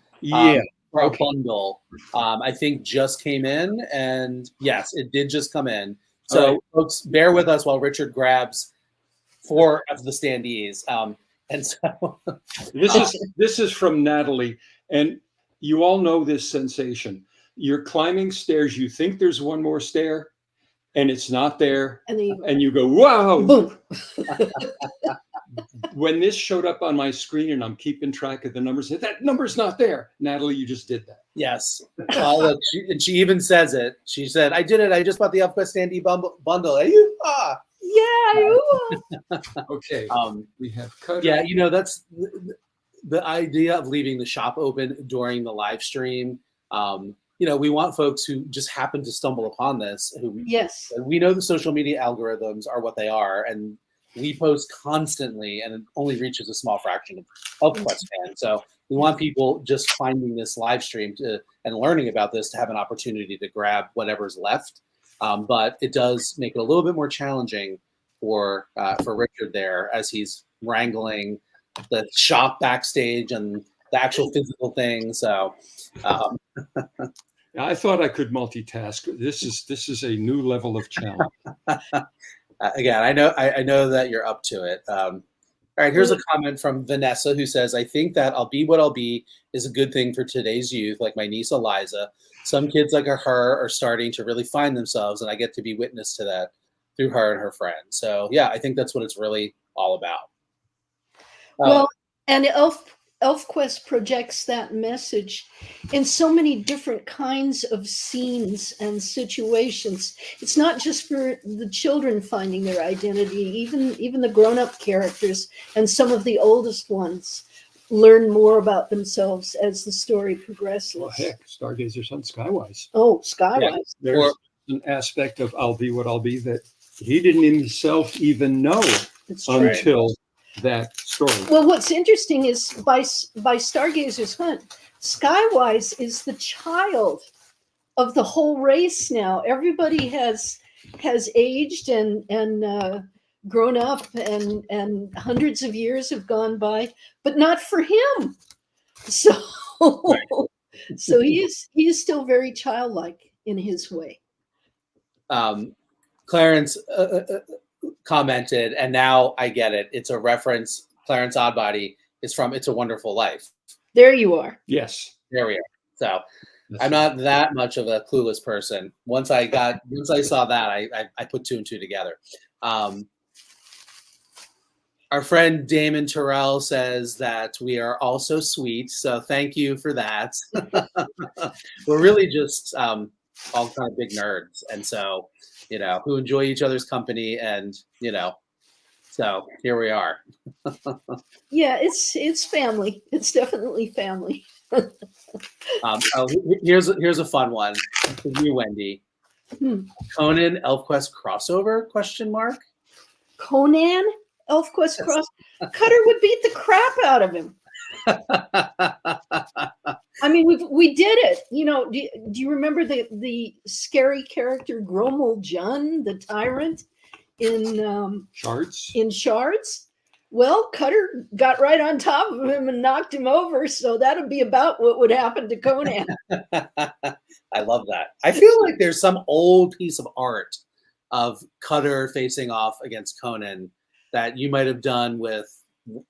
For a bundle, I think just came in, and yes, it did just come in. So folks, bear with us while Richard grabs 4 of the standees. And so this is from Natalie, and you all know this sensation. You're climbing stairs. You think there's one more stair, and it's not there, and you go, "Wow!" Boom. When this showed up on my screen and I'm keeping track of the numbers, that number's not there. Natalie, you just did that. Yes. Look, she even says it. She said, "I did it. I just bought the ElfQuest standee bundle." Yeah. Okay. We have cut. Yeah, that's the idea of leaving the shop open during the live stream. We want folks who just happen to stumble upon this. We know the social media algorithms are what they are, and we post constantly, and it only reaches a small fraction of ElfQuest fans. So we want people just finding this live stream and learning about this to have an opportunity to grab whatever's left. But it does make it a little bit more challenging for Richard there as he's wrangling the shop backstage and the actual physical thing. So. I thought I could multitask. This is a new level of challenge. Again, I know that you're up to it. All right, here's a comment from Vanessa who says, "I think that I'll be what I'll be is a good thing for today's youth, like my niece Eliza. Some kids like her are starting to really find themselves, and I get to be witness to that through her and her friends." So yeah, I think that's what it's really all about. Well, and ElfQuest projects that message in so many different kinds of scenes and situations. It's not just for the children finding their identity, even the grown-up characters and some of the oldest ones learn more about themselves as the story progresses. Well, heck, Stargazer's son Skywise. Oh, Skywise. Yeah, there's an aspect of I'll be what I'll be that he didn't himself even know until that story. Well, what's interesting is by Stargazer's Hunt, Skywise is the child of the whole race now. Everybody has aged and grown up, and hundreds of years have gone by, but not for him. So so he is still very childlike. in his way. Clarence commented, and now I get it. It's a reference. Clarence Oddbody is from It's a Wonderful Life. There you are. Yes. There we are. So That's I'm not that much of a clueless person. Once I saw that, I put two and two together. Our friend Damon Terrell says that we are all so sweet. So thank you for that. We're really just all kind of big nerds. And so, who enjoy each other's company. And, so here we are. Yeah, it's family. It's definitely family. Here's a fun one for you, Wendy. Conan ElfQuest crossover ? Conan ElfQuest cross. Cutter would beat the crap out of him. I mean, we did it. Do you remember the scary character Gromel Jun, the tyrant in Shards? In Shards? Well, Cutter got right on top of him and knocked him over. So that'd be about what would happen to Conan. I love that. I feel like there's some old piece of art of Cutter facing off against Conan that you might have done with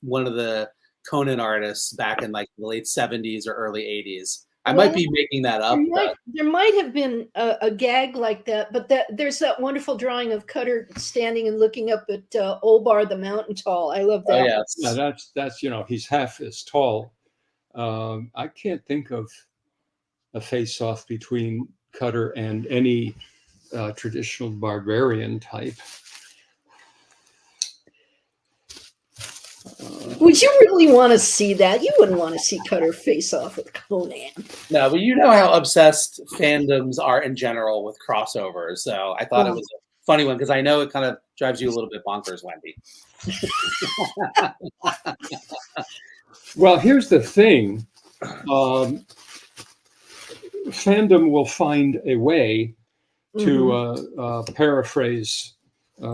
one of the Conan artists back in like the late 70s or early 80s. I might be making that up. There might have been a gag like that, but there's that wonderful drawing of Cutter standing and looking up at Olbar the Mountain Tall. I love that. Oh, yes. Yeah, that's he's half as tall. I can't think of a face-off between Cutter and any traditional barbarian type. Would you really want to see that? You wouldn't want to see Cutter face off with Conan. No, but you know how obsessed fandoms are in general with crossovers. So I thought it was a funny one because I know it kind of drives you a little bit bonkers, Wendy. Well, here's the thing. Fandom will find a way to paraphrase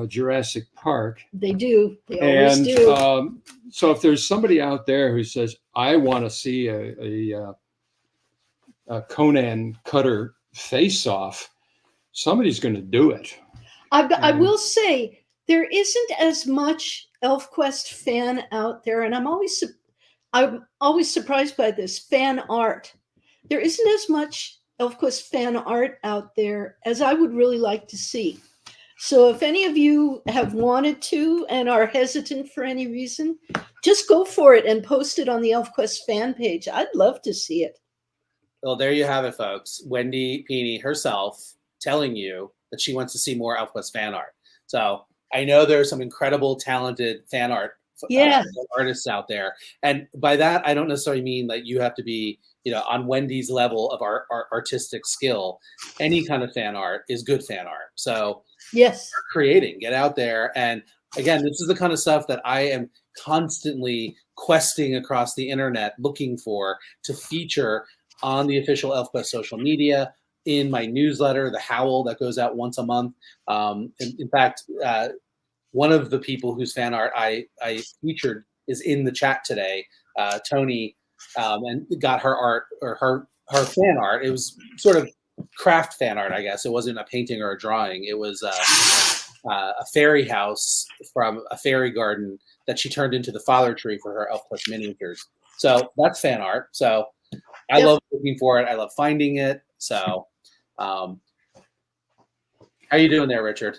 Jurassic Park. They do. They always do. So if there's somebody out there who says, I want to see a Conan Cutter face-off, somebody's going to do it. I will say, there isn't as much ElfQuest fan out there, and I'm always surprised by this, fan art. There isn't as much ElfQuest fan art out there as I would really like to see. So if any of you have wanted to and are hesitant for any reason, just go for it and post it on the ElfQuest fan page. I'd love to see it. Well, there you have it, folks. Wendy Pini herself telling you that she wants to see more ElfQuest fan art. So I know there's some incredible, talented fan art artists out there. And by that, I don't necessarily mean that you have to be on Wendy's level of our artistic skill. Any kind of fan art is good fan art. So yes, get out there. And again, this is the kind of stuff that I am constantly questing across the internet, looking for to feature on the official ElfQuest social media, in my newsletter, The Howl, that goes out once a month. In fact, one of the people whose fan art I featured is in the chat today, Tony, and got her art, or her fan art. It was sort of craft fan art, I guess. It wasn't a painting or a drawing. It was a fairy house from a fairy garden that she turned into the father tree for her ElfQuest miniatures. So that's fan art. So I love looking for it. I love finding it. So how are you doing there, Richard?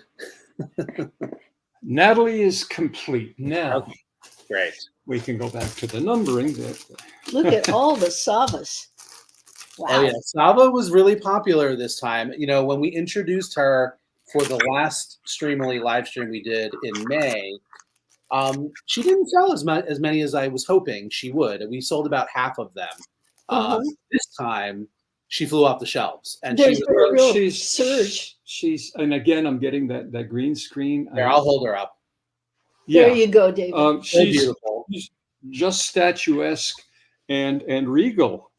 Natalie is complete now. Okay. Great. We can go back to the numbering. Look at all the Savas. Wow. Oh yeah, Sava was really popular this time. When we introduced her for the last Streamily live stream we did in May, she didn't sell as many as I was hoping she would. We sold about half of them. This time, she flew off the shelves, and she's surge. And again, I'm getting that green screen. There, I'll hold her up. Yeah. There you go, David. She's beautiful. Just statuesque and regal.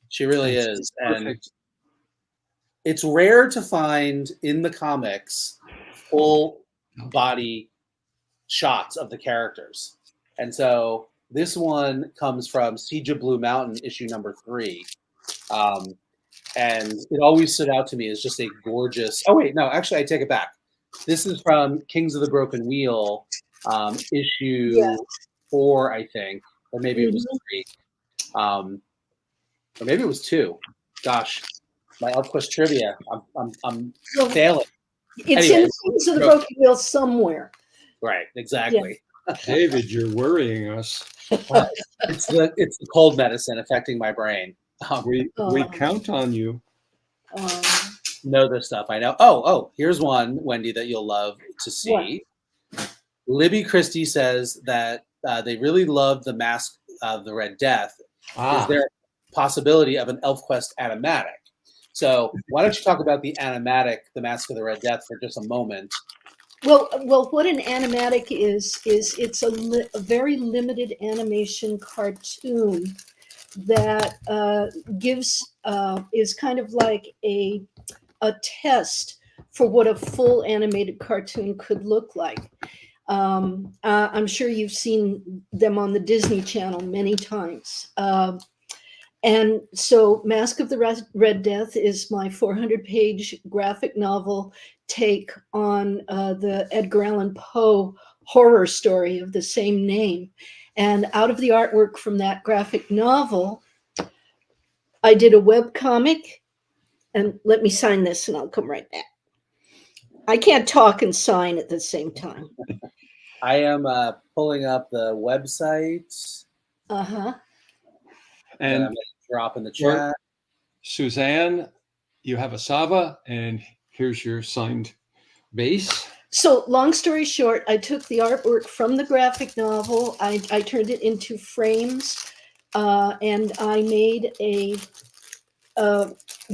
She really is. And it's rare to find in the comics full body shots of the characters. And so this one comes from Siege of Blue Mountain, issue number 3. and it always stood out to me as just a gorgeous. Oh wait, no, actually, I take it back. This is from Kings of the Broken Wheel, issue Yes. 4, I think, or maybe it was Mhm. 3, or maybe it was 2. Gosh, my ElfQuest trivia, I'm Well, failing. it's Anyway, in Kings of the Broken Wheel somewhere. right, exactly. David, you're worrying us. It's the cold medicine affecting my brain. We count on you. Know this stuff. I know. Oh, here's one, Wendy, that you'll love to see. Libby Christie says that they really loved the Mask of the Red Death. Is there a possibility of an ElfQuest animatic? So why don't you talk about the animatic, the Mask of the Red Death, for just a moment? Well, what an animatic is it's a very limited animation cartoon that is kind of like a test for what a full animated cartoon could look like. I'm sure you've seen them on the Disney Channel many times. And so Mask of the Red Death is my 400-page graphic novel take on the Edgar Allan Poe horror story of the same name. And out of the artwork from that graphic novel, I did a web comic. And let me sign this and I'll come right back. I can't talk and sign at the same time. I am pulling up the website. Uh-huh. And I'm going to drop in the chat. Suzanne, you have a Sava, and here's your signed base. So long story short, I took the artwork from the graphic novel. I turned it into frames, and I made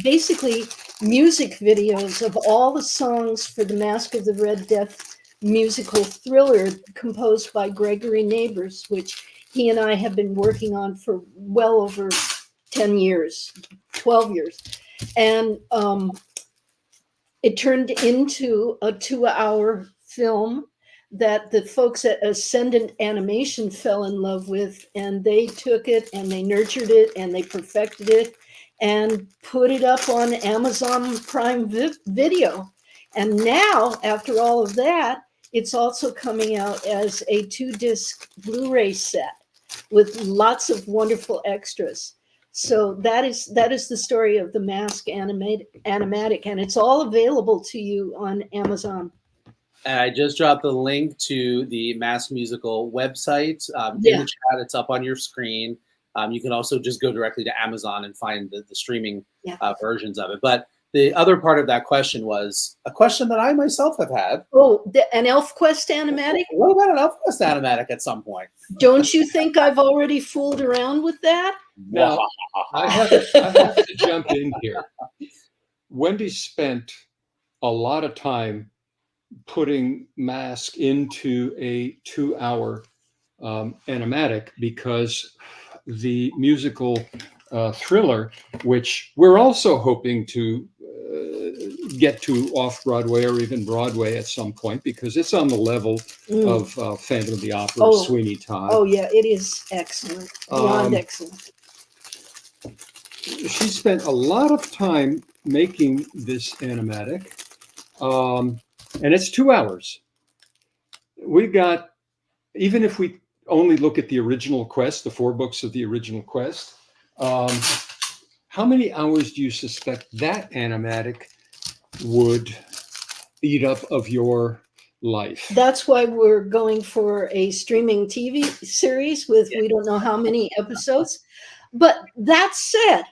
basically music videos of all the songs for the Mask of the Red Death musical thriller composed by Gregory Neighbors, which he and I have been working on for well over 10 years, 12 years. And it turned into a 2-hour film that the folks at Ascendant Animation fell in love with, and they took it and they nurtured it and they perfected it and put it up on Amazon Prime Video. And now, after all of that, it's also coming out as a 2-disc Blu-ray set with lots of wonderful extras. So that is the story of the Mask animatic, and it's all available to you on Amazon. And I just dropped the link to the Mask Musical website in the chat. It's up on your screen. You can also just go directly to Amazon and find the streaming versions of it. But the other part of that question was a question that I myself have had. Oh, an ElfQuest animatic? What about an ElfQuest animatic at some point? Don't you think I've already fooled around with that? No, I have to jump in here. Wendy spent a lot of time putting Mask into a 2-hour animatic because the musical thriller, which we're also hoping to get to off-Broadway or even Broadway at some point, because it's on the level of Phantom of the Opera, Sweeney Todd. Oh yeah, it is excellent, beyond excellent. She spent a lot of time making this animatic, and it's 2 hours. We got, even if we only look at the original quest, the 4 books of the original quest, how many hours do you suspect that animatic would eat up of your life? That's why we're going for a streaming TV series with we don't know how many episodes. But that said,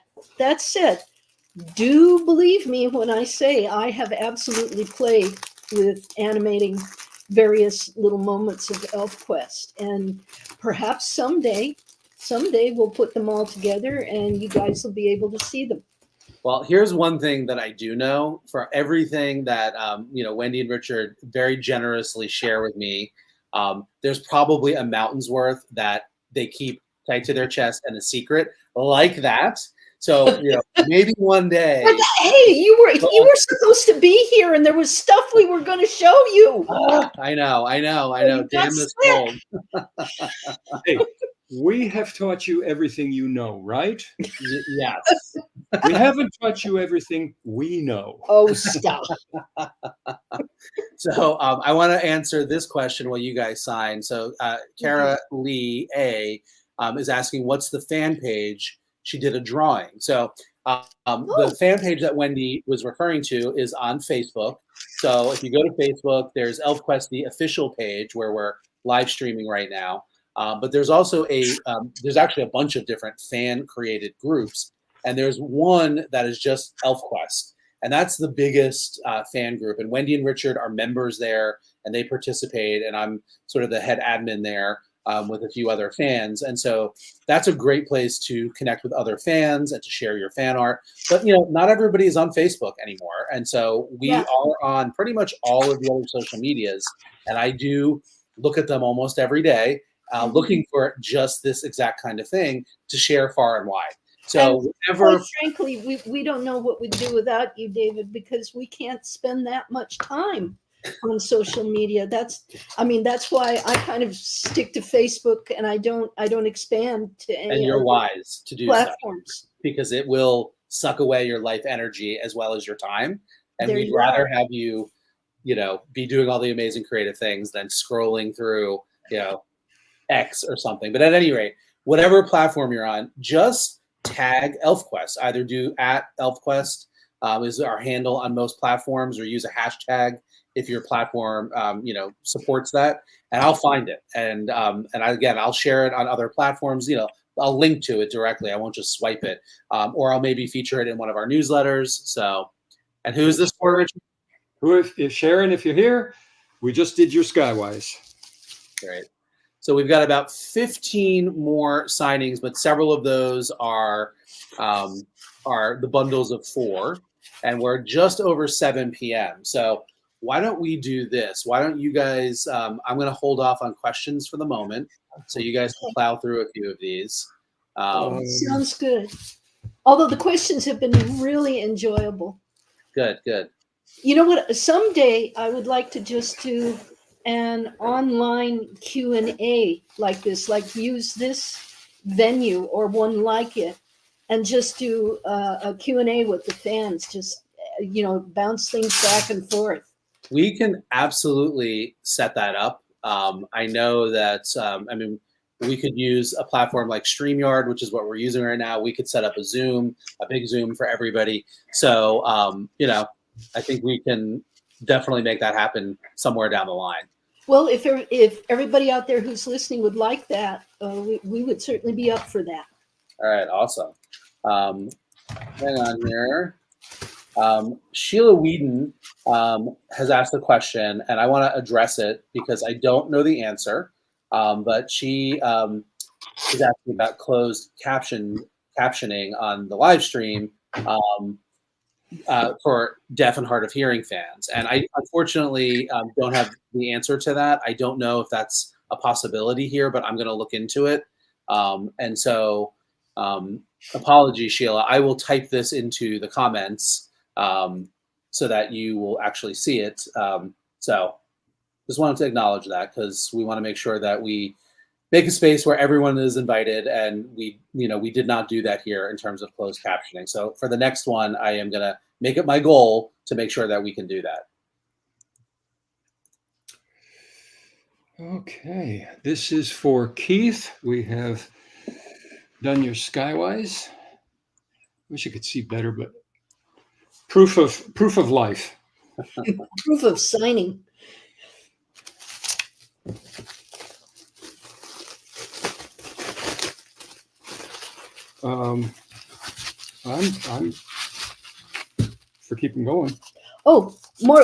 do believe me when I say I have absolutely played with animating various little moments of ElfQuest, and perhaps someday we'll put them all together and you guys will be able to see them. Well, here's one thing that I do know. For everything that Wendy and Richard very generously share with me, there's probably a mountain's worth that they keep tight to their chest and a secret like that. So maybe one day. But, hey, you were supposed to be here, and there was stuff we were going to show you. I know. Damn this cold. Hey, we have taught you everything you know, right? Yes. We haven't taught you everything we know. Oh, stop. So I want to answer this question while you guys sign. So Kara Lee A is asking, what's the fan page? She did a drawing. So the fan page that Wendy was referring to is on Facebook. So if you go to Facebook, there's ElfQuest, the official page where we're live streaming right now. But there's also there's actually a bunch of different fan created groups. And there's one that is just ElfQuest. And that's the biggest fan group. And Wendy and Richard are members there, and they participate. And I'm sort of the head admin there with a few other fans. And so that's a great place to connect with other fans and to share your fan art. But, you know, not everybody is on Facebook anymore. And so we are on pretty much all of the other social medias. And I do look at them almost every day, looking for just this exact kind of thing to share far and wide. So quite frankly, we don't know what we'd do without you, David, because we can't spend that much time on social media. That's why I kind of stick to Facebook, and I don't expand to any. And you're wise to do platforms, because it will suck away your life energy as well as your time. And There we'd you rather are. have you, you know, be doing all the amazing creative things than scrolling through, you know, X or something. But at any rate, whatever platform you're on, just tag ElfQuest. Either do @ElfQuest is our handle on most platforms, or use a hashtag if your platform you know, supports that, and I'll find it. And again, I'll share it on other platforms. You know, I'll link to it directly. I won't just swipe it, or I'll maybe feature it in one of our newsletters. So, and who is this for, Richard? If Sharon, if you're here, we just did your Skywise. Great. So we've got about 15 more signings, but several of those are the bundles of 4, and we're just over 7 p.m. So why don't we do this? Why don't you guys? I'm going to hold off on questions for the moment, so you guys can plow through a few of these. Sounds good. Although the questions have been really enjoyable. Good, good. You know what? Someday I would like to just do an online Q&A like this, like use this venue or one like it, and just do a Q&A with the fans, just, you know, bounce things back and forth. We can absolutely set that up. I know that, I mean, we could use a platform like StreamYard, which is what we're using right now. We could set up a Zoom, a big Zoom for everybody. So, you know, I think we can definitely make that happen somewhere down the line. Well, if everybody out there who's listening would like that, we would certainly be up for that. All right, awesome. Hang on here. Sheila Whedon has asked a question, and I want to address it because I don't know the answer. But she is asking about closed captioning on the live stream for deaf and hard of hearing fans. And I unfortunately don't have the answer to that. I don't know if that's a possibility here, but I'm going to look into it. And so apologies, Sheila. I will type this into the comments so that you will actually see it. So just wanted to acknowledge that because we want to make sure that we make a space where everyone is invited, and we did not do that here in terms of closed captioning. So for the next one, I am going to make it my goal to make sure that we can do that. Okay, this is for Keith. We have done your Skywise. Wish you could see better, but proof of life. Proof of signing. I'm for keeping going. Oh, more.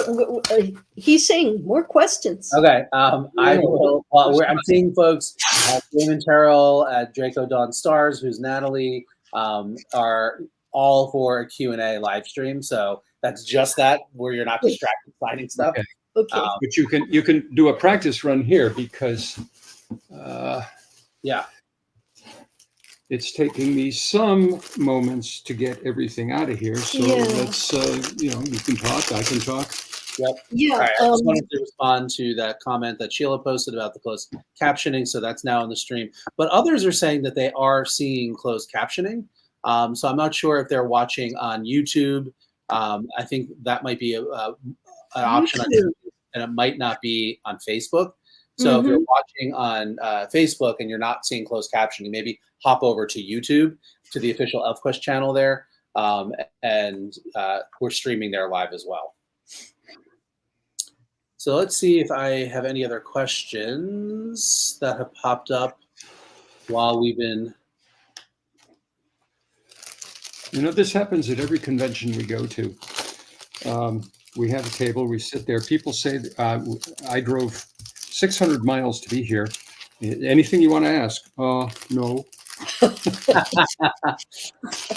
He's saying more questions. Okay. I will. I'm seeing folks. Damon Terrell, Draco Dawn Stars, who's Natalie, are all for a Q&A live stream. So that's just that, where you're not distracted signing stuff. Okay. But you can do a practice run here because yeah, it's taking me some moments to get everything out of here. So let's you can talk, I can talk. Yep. Yeah. All right, I just wanted to respond to that comment that Sheila posted about the closed captioning. So that's now in the stream. But others are saying that they are seeing closed captioning. So I'm not sure if they're watching on YouTube. I think that might be an option on YouTube, and it might not be on Facebook. So if you're watching on Facebook and you're not seeing closed captioning, maybe hop over to YouTube, to the official ElfQuest channel there, and we're streaming there live as well. So let's see if I have any other questions that have popped up while we've been. You know, this happens at every convention we go to. We have a table, we sit there. People say, I drove 600 miles to be here. Anything you want to ask? No.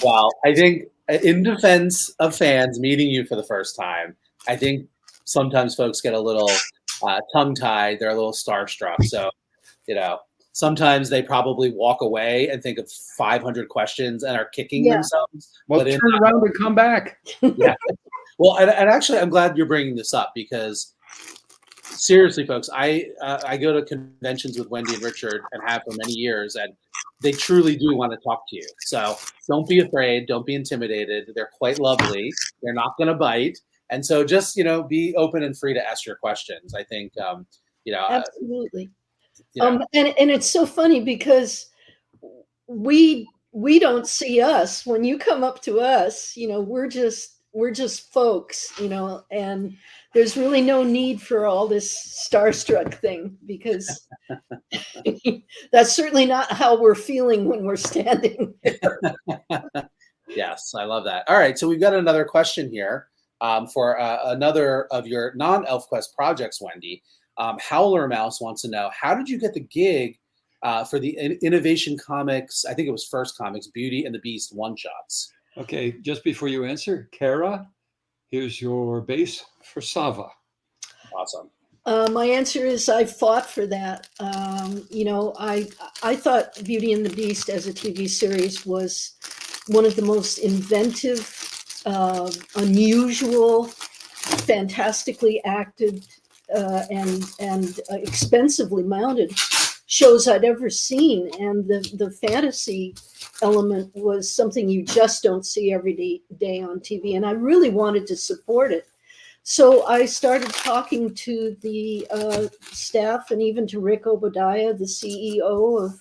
Well, I think in defense of fans meeting you for the first time, I think sometimes folks get a little tongue-tied. They're a little starstruck. So, you know, sometimes they probably walk away and think of 500 questions and are kicking themselves. Well, turn around and come back. Yeah. Well, and actually, I'm glad you're bringing this up because seriously, folks, I go to conventions with Wendy and Richard and have for many years, and they truly do want to talk to you. So don't be afraid. Don't be intimidated. They're quite lovely. They're not going to bite. And so just, you know, be open and free to ask your questions. I think, you know. Absolutely. You know. And it's so funny because we don't see us. When you come up to us, you know, we're just folks, you know, and there's really no need for all this starstruck thing because that's certainly not how we're feeling when we're standing there. Yes, I love that. All right, so we've got another question here for another of your non-ElfQuest projects, Wendy. Howler Mouse wants to know, how did you get the gig for the Innovation Comics, I think it was First Comics, Beauty and the Beast one-shots? Okay, just before you answer, Kara, here's your base for Sava. Awesome. My answer is I fought for that. You know, I thought Beauty and the Beast as a TV series was one of the most inventive, unusual, fantastically acted, and expensively mounted shows I'd ever seen. And the fantasy element was something you just don't see every day on TV. And I really wanted to support it. So I started talking to the staff and even to Rick Obadiah, the CEO of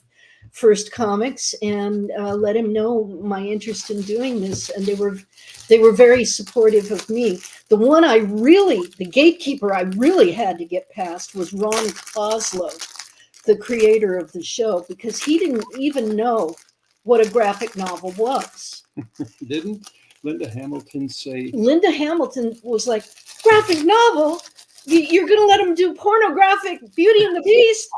First Comics, and let him know my interest in doing this. And they were very supportive of me. The gatekeeper I really had to get past was Ron Koslow, the creator of the show, because he didn't even know what a graphic novel was. Didn't Linda Hamilton say? Linda Hamilton was like, graphic novel? You're going to let him do pornographic Beauty and the Beast?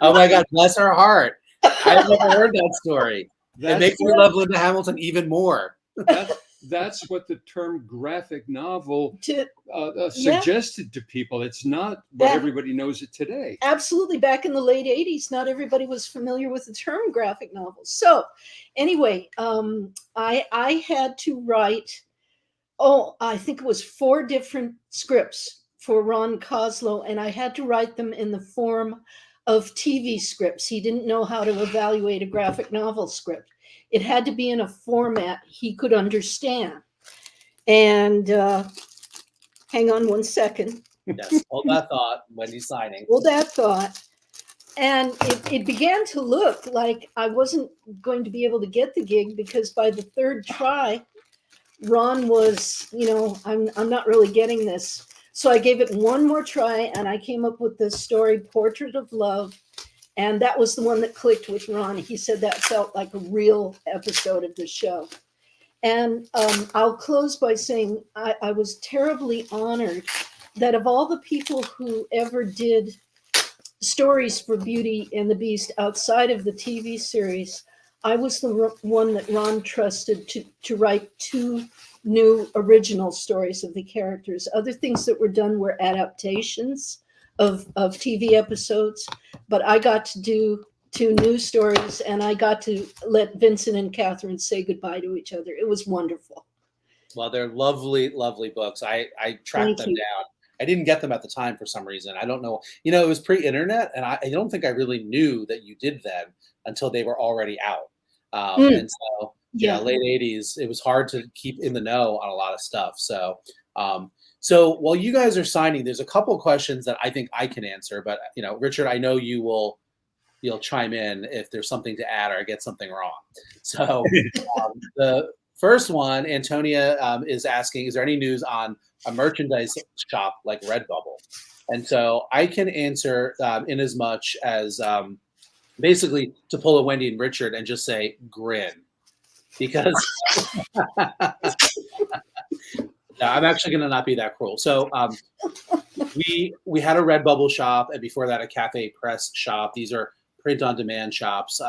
Oh my God, bless her heart. I've never heard that story. It makes me love Linda Hamilton even more. That's what the term graphic novel suggested to people. It's not what everybody knows it today. Absolutely. Back in the late 80s, not everybody was familiar with the term graphic novel. So anyway, I had to write, I think it was 4 different scripts for Ron Koslow, and I had to write them in the form of TV scripts. He didn't know how to evaluate a graphic novel script. It had to be in a format he could understand. And hang on one second. Yes, hold that thought. Wendy's signing. Hold that thought. And it began to look like I wasn't going to be able to get the gig because by the 3rd try, Ron was, you know, I'm not really getting this. So I gave it one more try and I came up with the story Portrait of Love. And that was the one that clicked with Ron. He said that felt like a real episode of the show. And I'll close by saying I was terribly honored that of all the people who ever did stories for Beauty and the Beast outside of the TV series, I was the one that Ron trusted to write 2 new original stories of the characters. Other things that were done were adaptations of TV episodes, but I got to do 2 new stories, and I got to let Vincent and Catherine say goodbye to each other. It was wonderful. Well, they're lovely, lovely books. I tracked them down. I didn't get them at the time for some reason. I don't know. You know, it was pre-internet, and I don't think I really knew that you did them until they were already out. And so, Yeah. late 80s, it was hard to keep in the know on a lot of stuff. So, so while you guys are signing, there's a couple of questions that I think I can answer. But, Richard, I know you'll chime in if there's something to add or I get something wrong. So the first one, Antonia is asking, is there any news on a merchandise shop like Redbubble? And so I can answer in as much as basically to pull a Wendy and Richard and just say grin, because no, I'm actually going to not be that cruel. So we had a Redbubble shop, and before that a Cafe Press shop. These are print on demand shops,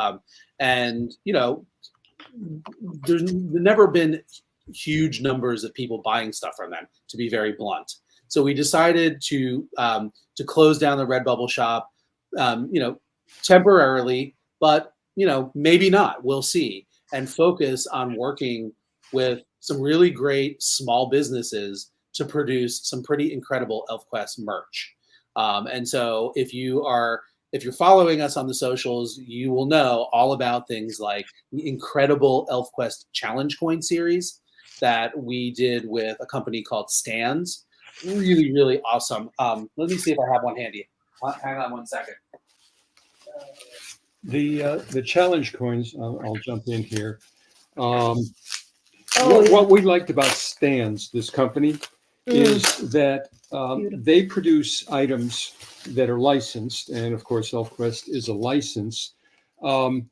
and there's never been huge numbers of people buying stuff from them, to be very blunt. So we decided to close down the Redbubble shop, temporarily, but maybe not. We'll see, and focus on working with some really great small businesses to produce some pretty incredible ElfQuest merch. And so if you're following us on the socials, you will know all about things like the incredible ElfQuest challenge coin series that we did with a company called Stands. Really, really awesome. Let me see if I have one handy. Hang on one second. The challenge coins, I'll jump in here. What we liked about Stands, this company, is that they produce items that are licensed, and of course ElfQuest is a license. And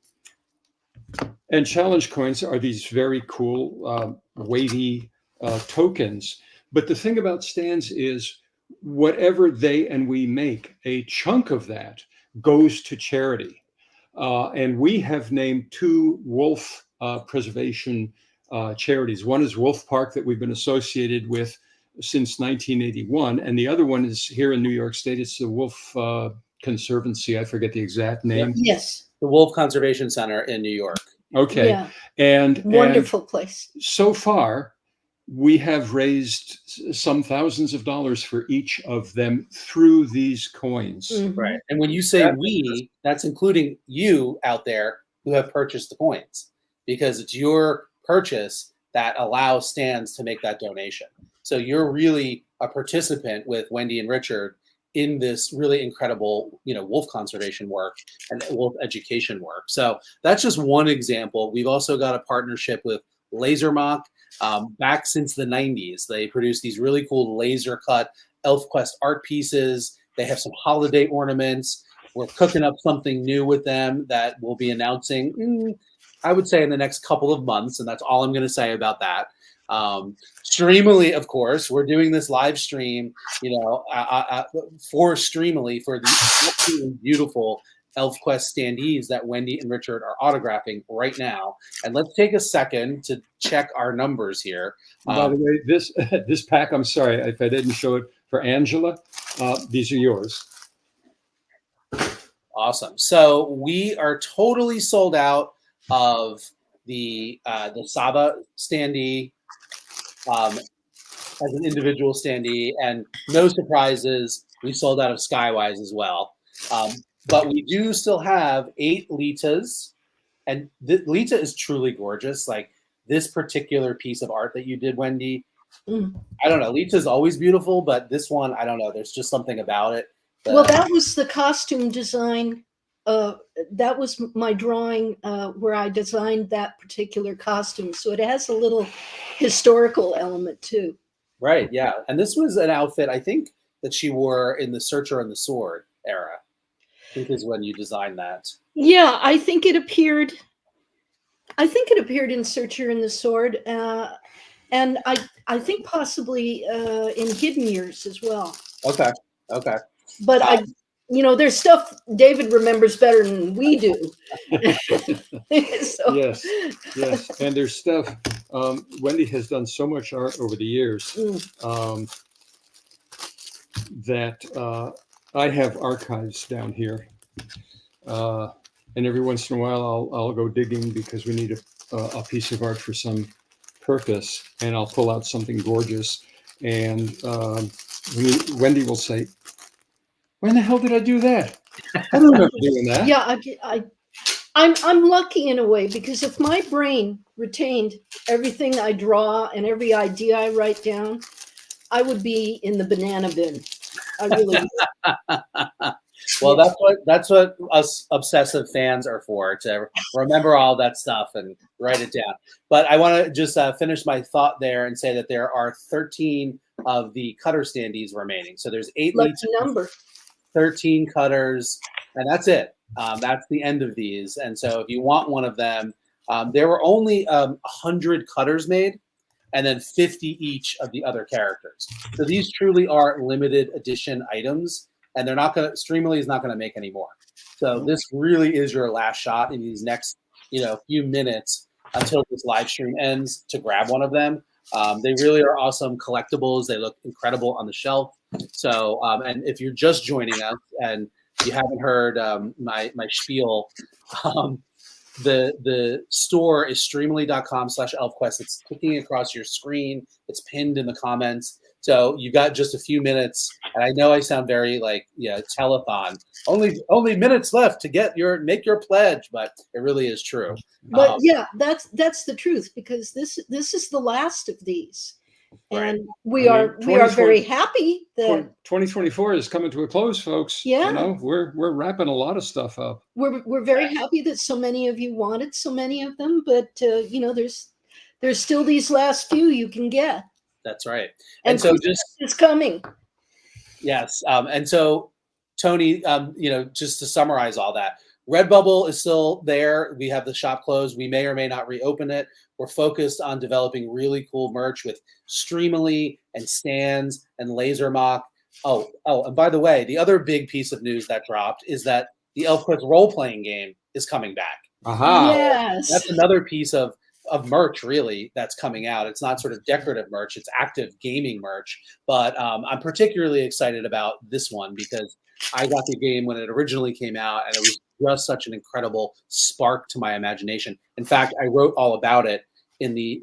challenge coins are these very cool, weighty tokens. But the thing about Stands is whatever they and we make, a chunk of that goes to charity. And we have named 2 wolf preservation charities. One is Wolf Park, that we've been associated with since 1981. And the other one is here in New York State. It's the Wolf Conservancy. I forget the exact name. Yes. The Wolf Conservation Center in New York. Okay. Yeah. And wonderful place. So far, we have raised some thousands of dollars for each of them through these coins. Mm-hmm. Right. And when you say we, that's including you out there who have purchased the coins, because it's your purchase that allows Stands to make that donation. So you're really a participant with Wendy and Richard in this really incredible, wolf conservation work and wolf education work. So that's just one example. We've also got a partnership with LaserMock. Back since the 90s, they produce these really cool laser cut ElfQuest art pieces. They have some holiday ornaments. We're cooking up something new with them that we'll be announcing, I would say, in the next couple of months. And that's all I'm going to say about that. Streamily, of course, we're doing this live stream, for Streamily, for the absolutely beautiful ElfQuest standees that Wendy and Richard are autographing right now. And let's take a second to check our numbers here. By the way, this pack, I'm sorry if I didn't show it for Angela. These are yours. Awesome. So we are totally sold out of the Saba standee as an individual standee, and no surprises, we sold out of Skywise as well. But we do still have 8 Litas, and Lita is truly gorgeous. Like this particular piece of art that you did, Wendy, I don't know. Lita's always beautiful, but this one, I don't know. There's just something about it. Well, that was the costume design. That was my drawing where I designed that particular costume. So it has a little historical element too. Right, yeah. And this was an outfit, I think, that she wore in the Searcher and the Sword era. I think is when you designed that. Yeah, I think it appeared in Searcher and the Sword. And I think possibly in Hidden Years as well. Okay. But there's stuff David remembers better than we do. So. Yes. And there's stuff, Wendy has done so much art over the years that I have archives down here. And every once in a while I'll go digging because we need a piece of art for some purpose, and I'll pull out something gorgeous. And Wendy will say, "When the hell did I do that? I don't remember doing that." Yeah, I'm lucky in a way, because if my brain retained everything I draw and every idea I write down, I would be in the banana bin. I really would. Well, that's what us obsessive fans are for, to remember all that stuff and write it down. But I want to just finish my thought there and say that there are 13 of the cutter standees remaining. So there's 8 Lucky leeches, number. 13 cutters, and that's it. That's the end of these. And so if you want one of them, there were only 100 cutters made, and then 50 each of the other characters. So these truly are limited edition items, and they're not going to, Streamily is not going to make any more. So this really is your last shot in these next, few minutes until this live stream ends to grab one of them. They really are awesome collectibles. They look incredible on the shelf. So, and if you're just joining us and you haven't heard my spiel, the store is streamily.com/ElfQuest. It's clicking across your screen. It's pinned in the comments. So you've got just a few minutes. And I know I sound very telethon. Only minutes left to make your pledge, but it really is true. But yeah, that's the truth, because this is the last of these. And we are very happy that 2024 is coming to a close, folks. Yeah, we're wrapping a lot of stuff up. We're very happy that so many of you wanted so many of them, but there's still these last few you can get. That's right. And so it's coming. Yes. And so Tony, just to summarize all that, Redbubble is still there. We have the shop closed. We may or may not reopen it. We're focused on developing really cool merch with Streamily and stands and Laser Mock. Oh, and by the way, the other big piece of news that dropped is that the ElfQuest role-playing game is coming back. Aha. Yes. That's another piece of merch, really, that's coming out. It's not sort of decorative merch. It's active gaming merch. But I'm particularly excited about this one because I got the game when it originally came out, and it was just such an incredible spark to my imagination. In fact, I wrote all about it in the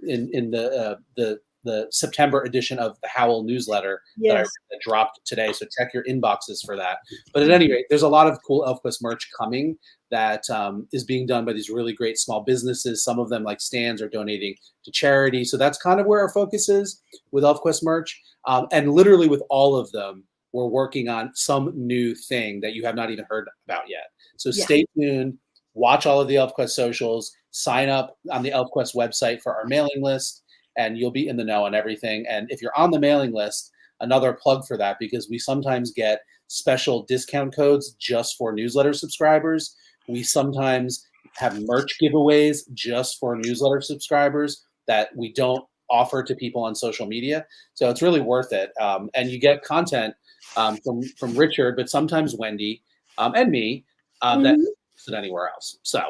September edition of the Howl newsletter that dropped today. So check your inboxes for that. But at any rate, there's a lot of cool ElfQuest merch coming that is being done by these really great small businesses. Some of them, like stands, are donating to charity. So that's kind of where our focus is with ElfQuest merch. And literally with all of them, we're working on some new thing that you have not even heard about yet. So stay tuned, watch all of the ElfQuest socials, sign up on the ElfQuest website for our mailing list, and you'll be in the know on everything. And if you're on the mailing list, another plug for that, because we sometimes get special discount codes just for newsletter subscribers. We sometimes have merch giveaways just for newsletter subscribers that we don't offer to people on social media. So it's really worth it. And you get content from Richard, but sometimes Wendy and me that isn't anywhere else. So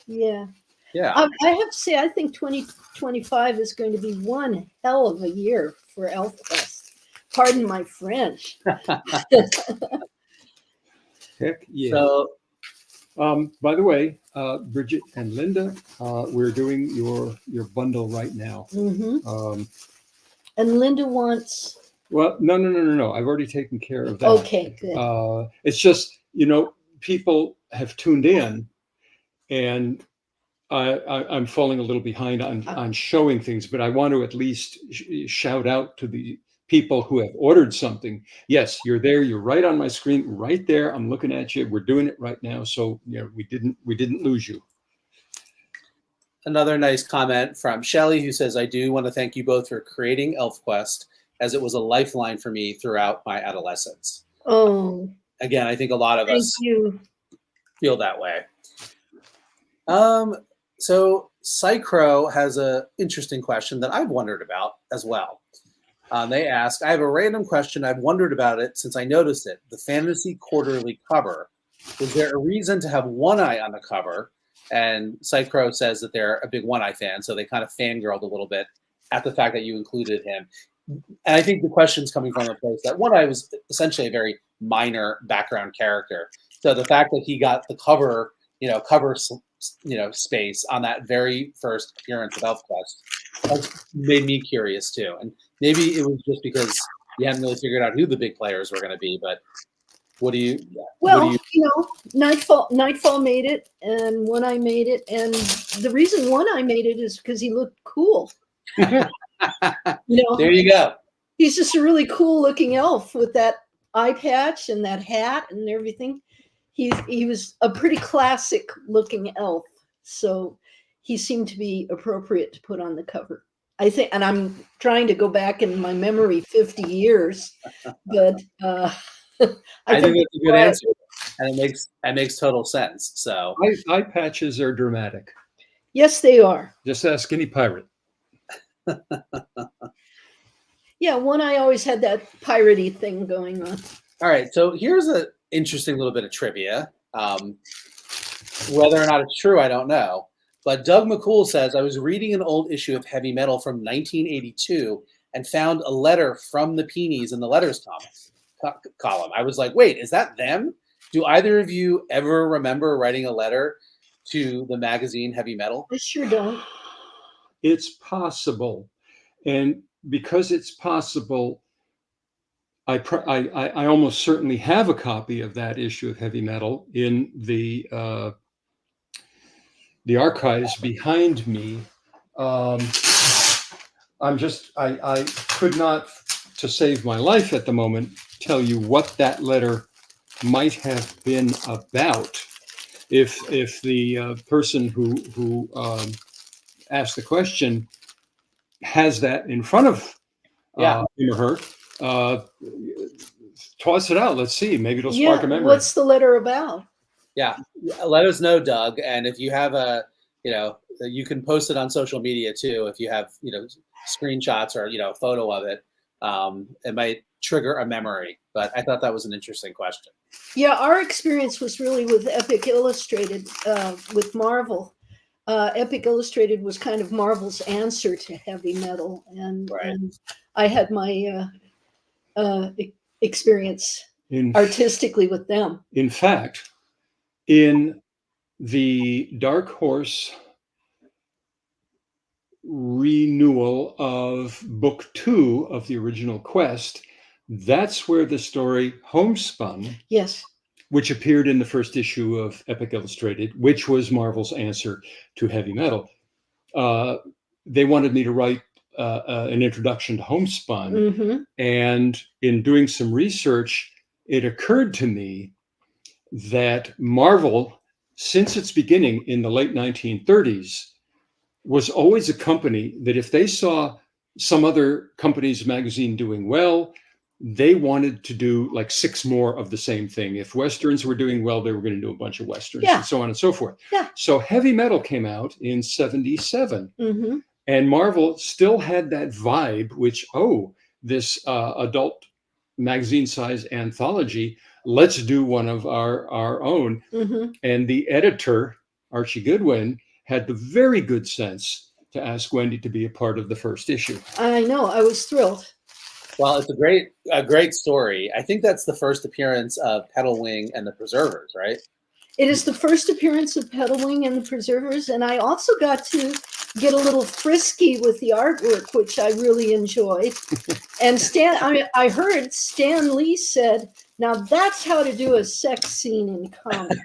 yeah. Yeah. I have to say, I think 2025 is going to be one hell of a year for ElfQuest. Pardon my French. Heck yeah. So, by the way, Bridget and Linda, we're doing your bundle right now. And Linda wants. Well, no. I've already taken care of that. Okay, good. It's just, people have tuned in, and I'm falling a little behind on showing things, but I want to at least shout out to the people who have ordered something. Yes, you're there. You're right on my screen, right there. I'm looking at you. We're doing it right now. So we didn't lose you. Another nice comment from Shelley, who says, I do want to thank you both for creating ElfQuest, as it was a lifeline for me throughout my adolescence. Oh. Again, I think a lot of us feel that way. So Psychro has an interesting question that I've wondered about as well. They ask, I have a random question. I've wondered about it since I noticed it. The Fantasy Quarterly cover. Is there a reason to have One Eye on the cover? And Psychro says that they're a big One Eye fan, so they kind of fangirled a little bit at the fact that you included him. And I think the question's coming from a place that One Eye was essentially a very minor background character. So the fact that he got the cover space on that very first appearance of ElfQuest has made me curious too. And maybe it was just because you hadn't really figured out who the big players were going to be. But what do you? you know, Nightfall made it, and One Eye made it, and the reason One Eye made it is because he looked cool. You know, There you go. he's just a really cool looking elf with that eye patch and that hat and everything. He was a pretty classic looking elf, so he seemed to be appropriate to put on the cover. I think, and I'm trying to go back in my memory 50 years, but I think that's a good answer, and it makes total sense. So Eye patches are dramatic. yes, they are. Just ask any pirate. Yeah, One Eye always had that piratey thing going on. all right, so here's an interesting little bit of trivia. Whether or not it's true, I don't know. But Doug McCool says, I was reading an old issue of Heavy Metal from 1982 and found a letter from the Pinis in the letters column. I was like, wait, is that them? Do either of you ever remember writing a letter to the magazine Heavy Metal? I sure don't. It's possible. And because it's possible, I almost certainly have a copy of that issue of Heavy Metal in the archives behind me. I could not, to save my life at the moment, tell you what that letter might have been about. If the person who asked the question has that in front of him or her, toss it out. Let's see. Maybe it'll spark a memory. What's the letter about? Yeah, let us know, Doug. And if you have you can post it on social media too. If you have, screenshots or, a photo of it, it might trigger a memory. But I thought that was an interesting question. Yeah, our experience was really with Epic Illustrated, with Marvel. Epic Illustrated was kind of Marvel's answer to Heavy Metal, and I had my experience artistically with them. In fact, in the Dark Horse renewal of book 2 of the original Quest, that's where the story Homespun, yes, which appeared in the first issue of Epic Illustrated, which was Marvel's answer to Heavy Metal. They wanted me to write an introduction to Homespun. Mm-hmm. And in doing some research, it occurred to me that Marvel, since its beginning in the late 1930s, was always a company that if they saw some other company's magazine doing well, they wanted to do like 6 more of the same thing. If Westerns were doing well, they were going to do a bunch of Westerns and so on and so forth. Yeah. So Heavy Metal came out in 1977. Mm-hmm. And Marvel still had that vibe, which, this adult magazine size anthology, let's do one of our own. Mm-hmm. And the editor, Archie Goodwin, had the very good sense to ask Wendy to be a part of the first issue. I know, I was thrilled. Well, it's a great story. I think that's the first appearance of Petalwing and the Preservers, right? It is the first appearance of Petalwing and the Preservers, and I also got to get a little frisky with the artwork, which I really enjoyed. And I heard Stan Lee said, now that's how to do a sex scene in comics.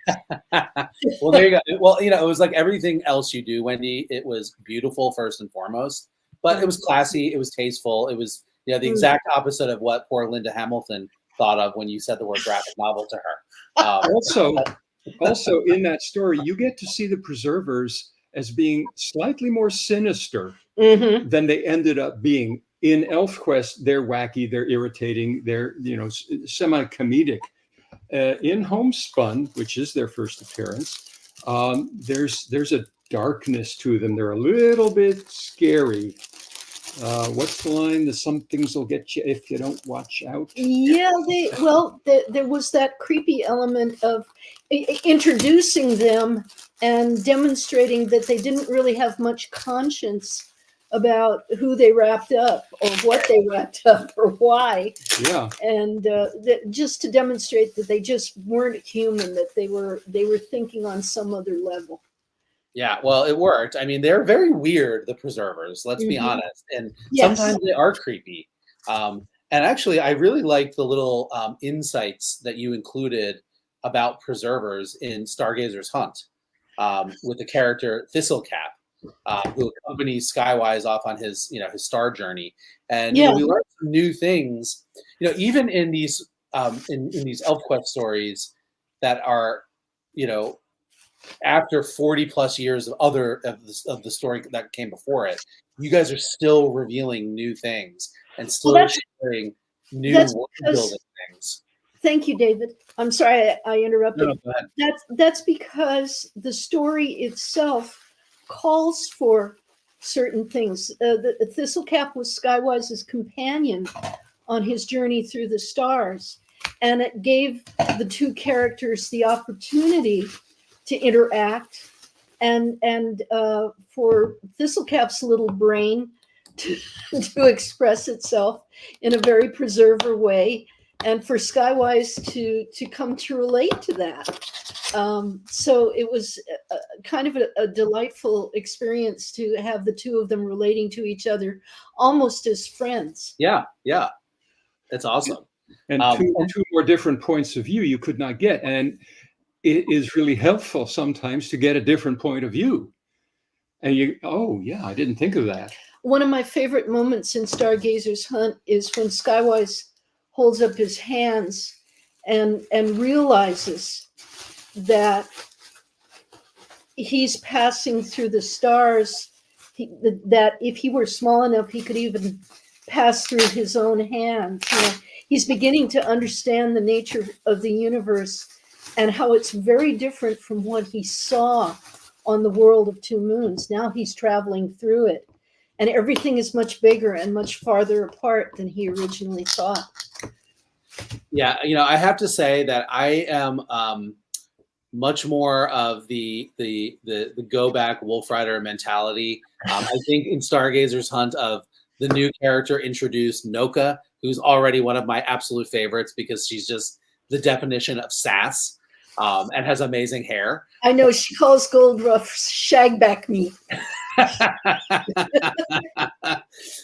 Well, there you go. Well, it was like everything else you do, Wendy. It was beautiful first and foremost, but it was classy. It was tasteful. It was, the exact opposite of what poor Linda Hamilton thought of when you said the word graphic novel to her. Also, in that story, you get to see the Preservers as being slightly more sinister than they ended up being. In ElfQuest, they're wacky, they're irritating, they're semi-comedic. In Homespun, which is their first appearance, there's a darkness to them. They're a little bit scary. What's the line? Some things will get you if you don't watch out. Yeah, there was that creepy element of introducing them and demonstrating that they didn't really have much conscience about who they wrapped up or what they wrapped up or why. Yeah. And just to demonstrate that they just weren't human, that they were thinking on some other level. Yeah, well, it worked. I mean, they're very weird, the Preservers, let's be honest. And sometimes they are creepy. And actually, I really liked the little insights that you included about preservers in Stargazer's Hunt with the character Thistlecap, who accompanies Skywise off on his his star journey, and Yeah. we learned some new things. Even in these in these ElfQuest stories that are after 40 plus years of the story that came before it, you guys are still revealing new things and still sharing new world building things. Thank you, David. I'm sorry I interrupted. No, go ahead. That's because the story itself calls for certain things. The Thistlecap was Skywise's companion on his journey through the stars, and it gave the two characters the opportunity to interact, and for Thistlecap's little brain to express itself in a very preserver way, and for Skywise to come to relate to that. So it was kind of a delightful experience to have the two of them relating to each other almost as friends. Yeah, that's awesome. And two more different points of view you could not get, and it is really helpful sometimes to get a different point of view. And I didn't think of that. One of my favorite moments in Stargazer's Hunt is when Skywise holds up his hands and realizes that he's passing through the stars, that if he were small enough, he could even pass through his own hands. He's beginning to understand the nature of the universe and how it's very different from what he saw on the world of Two Moons. Now he's traveling through it, and everything is much bigger and much farther apart than he originally thought. Yeah, I have to say that I am much more of the go back Wolf Rider mentality. I think in Stargazer's Hunt of the new character introduced, Noka, who's already one of my absolute favorites because she's just the definition of sass and has amazing hair. I know, she calls Goldruff shagback meat.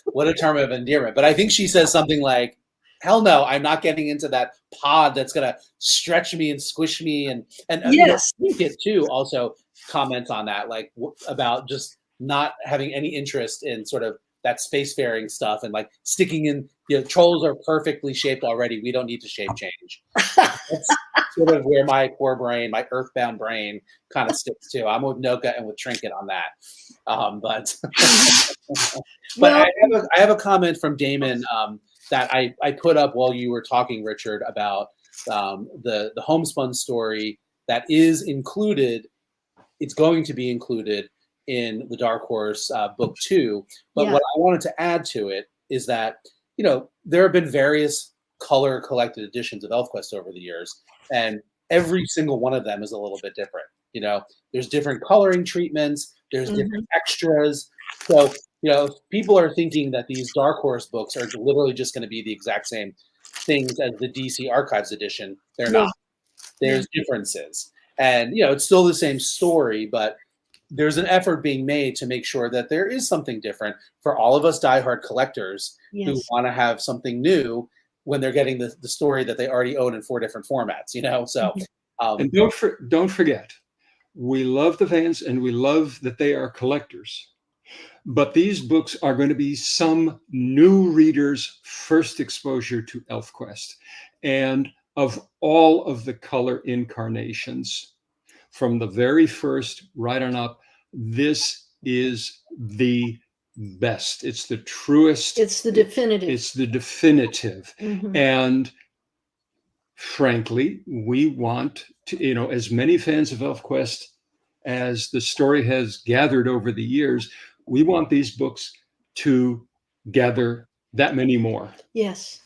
What a term of endearment. But I think she says something like, hell no, I'm not getting into that pod that's going to stretch me and squish me. And yes, It too also comments on that, like about just not having any interest in sort of that spacefaring stuff and like sticking in, trolls are perfectly shaped already. We don't need to shape change. That's sort of where my poor brain, my earthbound brain kind of sticks to. I'm with Noka and with Trinket on that. But I have a comment from Damon that I put up while you were talking, Richard, about the homespun story that is included. It's going to be included in the Dark Horse book 2. But what I wanted to add to it is that, there have been various color collected editions of ElfQuest over the years, and every single one of them is a little bit different. There's different coloring treatments, there's different extras. So, if people are thinking that these Dark Horse books are literally just going to be the exact same things as the DC Archives edition, they're not. There's differences. And, it's still the same story, but there's an effort being made to make sure that there is something different for all of us diehard collectors who want to have something new when they're getting the story that they already own in 4 different formats, So, and don't forget, we love the fans and we love that they are collectors. But these books are going to be some new readers' first exposure to ElfQuest. And of all of the color incarnations, from the very first right on up, this is the best. It's the truest. It's the definitive. It's the definitive. And frankly, we want to, as many fans of ElfQuest as the story has gathered over the years, we want these books to gather that many more. Yes.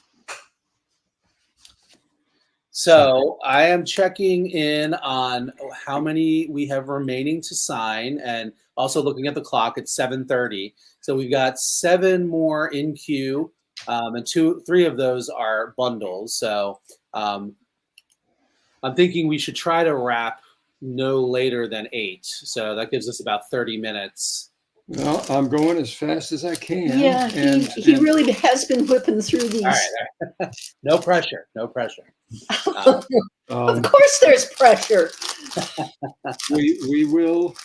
So I am checking in on how many we have remaining to sign, and also looking at the clock. It's 7:30. So we've got 7 more in queue, and 3 of those are bundles. So I'm thinking we should try to wrap no later than 8. So that gives us about 30 minutes Well, I'm going as fast as I can. Yeah, he really has been whipping through these. All right. No pressure. No pressure. Of course there's pressure. We will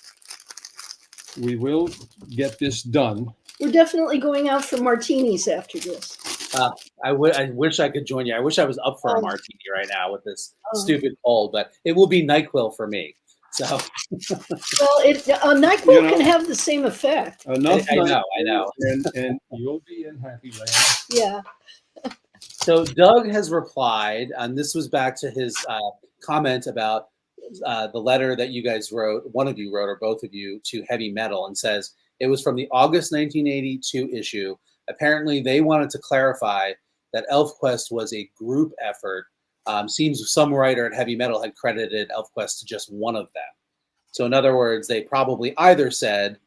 get this done. We're definitely going out for martinis after this. I wish I could join you. I wish I was up for a martini right now with this stupid cold, but it will be NyQuil for me. So, well, NyQuil can have the same effect. Enough. I know, and you'll be in happy land. Yeah. So Doug has replied, and this was back to his comment about the letter that you guys wrote. One of you wrote, or both of you, to Heavy Metal, and says it was from the August 1982 issue. Apparently, they wanted to clarify that ElfQuest was a group effort. Seems some writer at Heavy Metal had credited ElfQuest to just one of them. So in other words, they probably either said,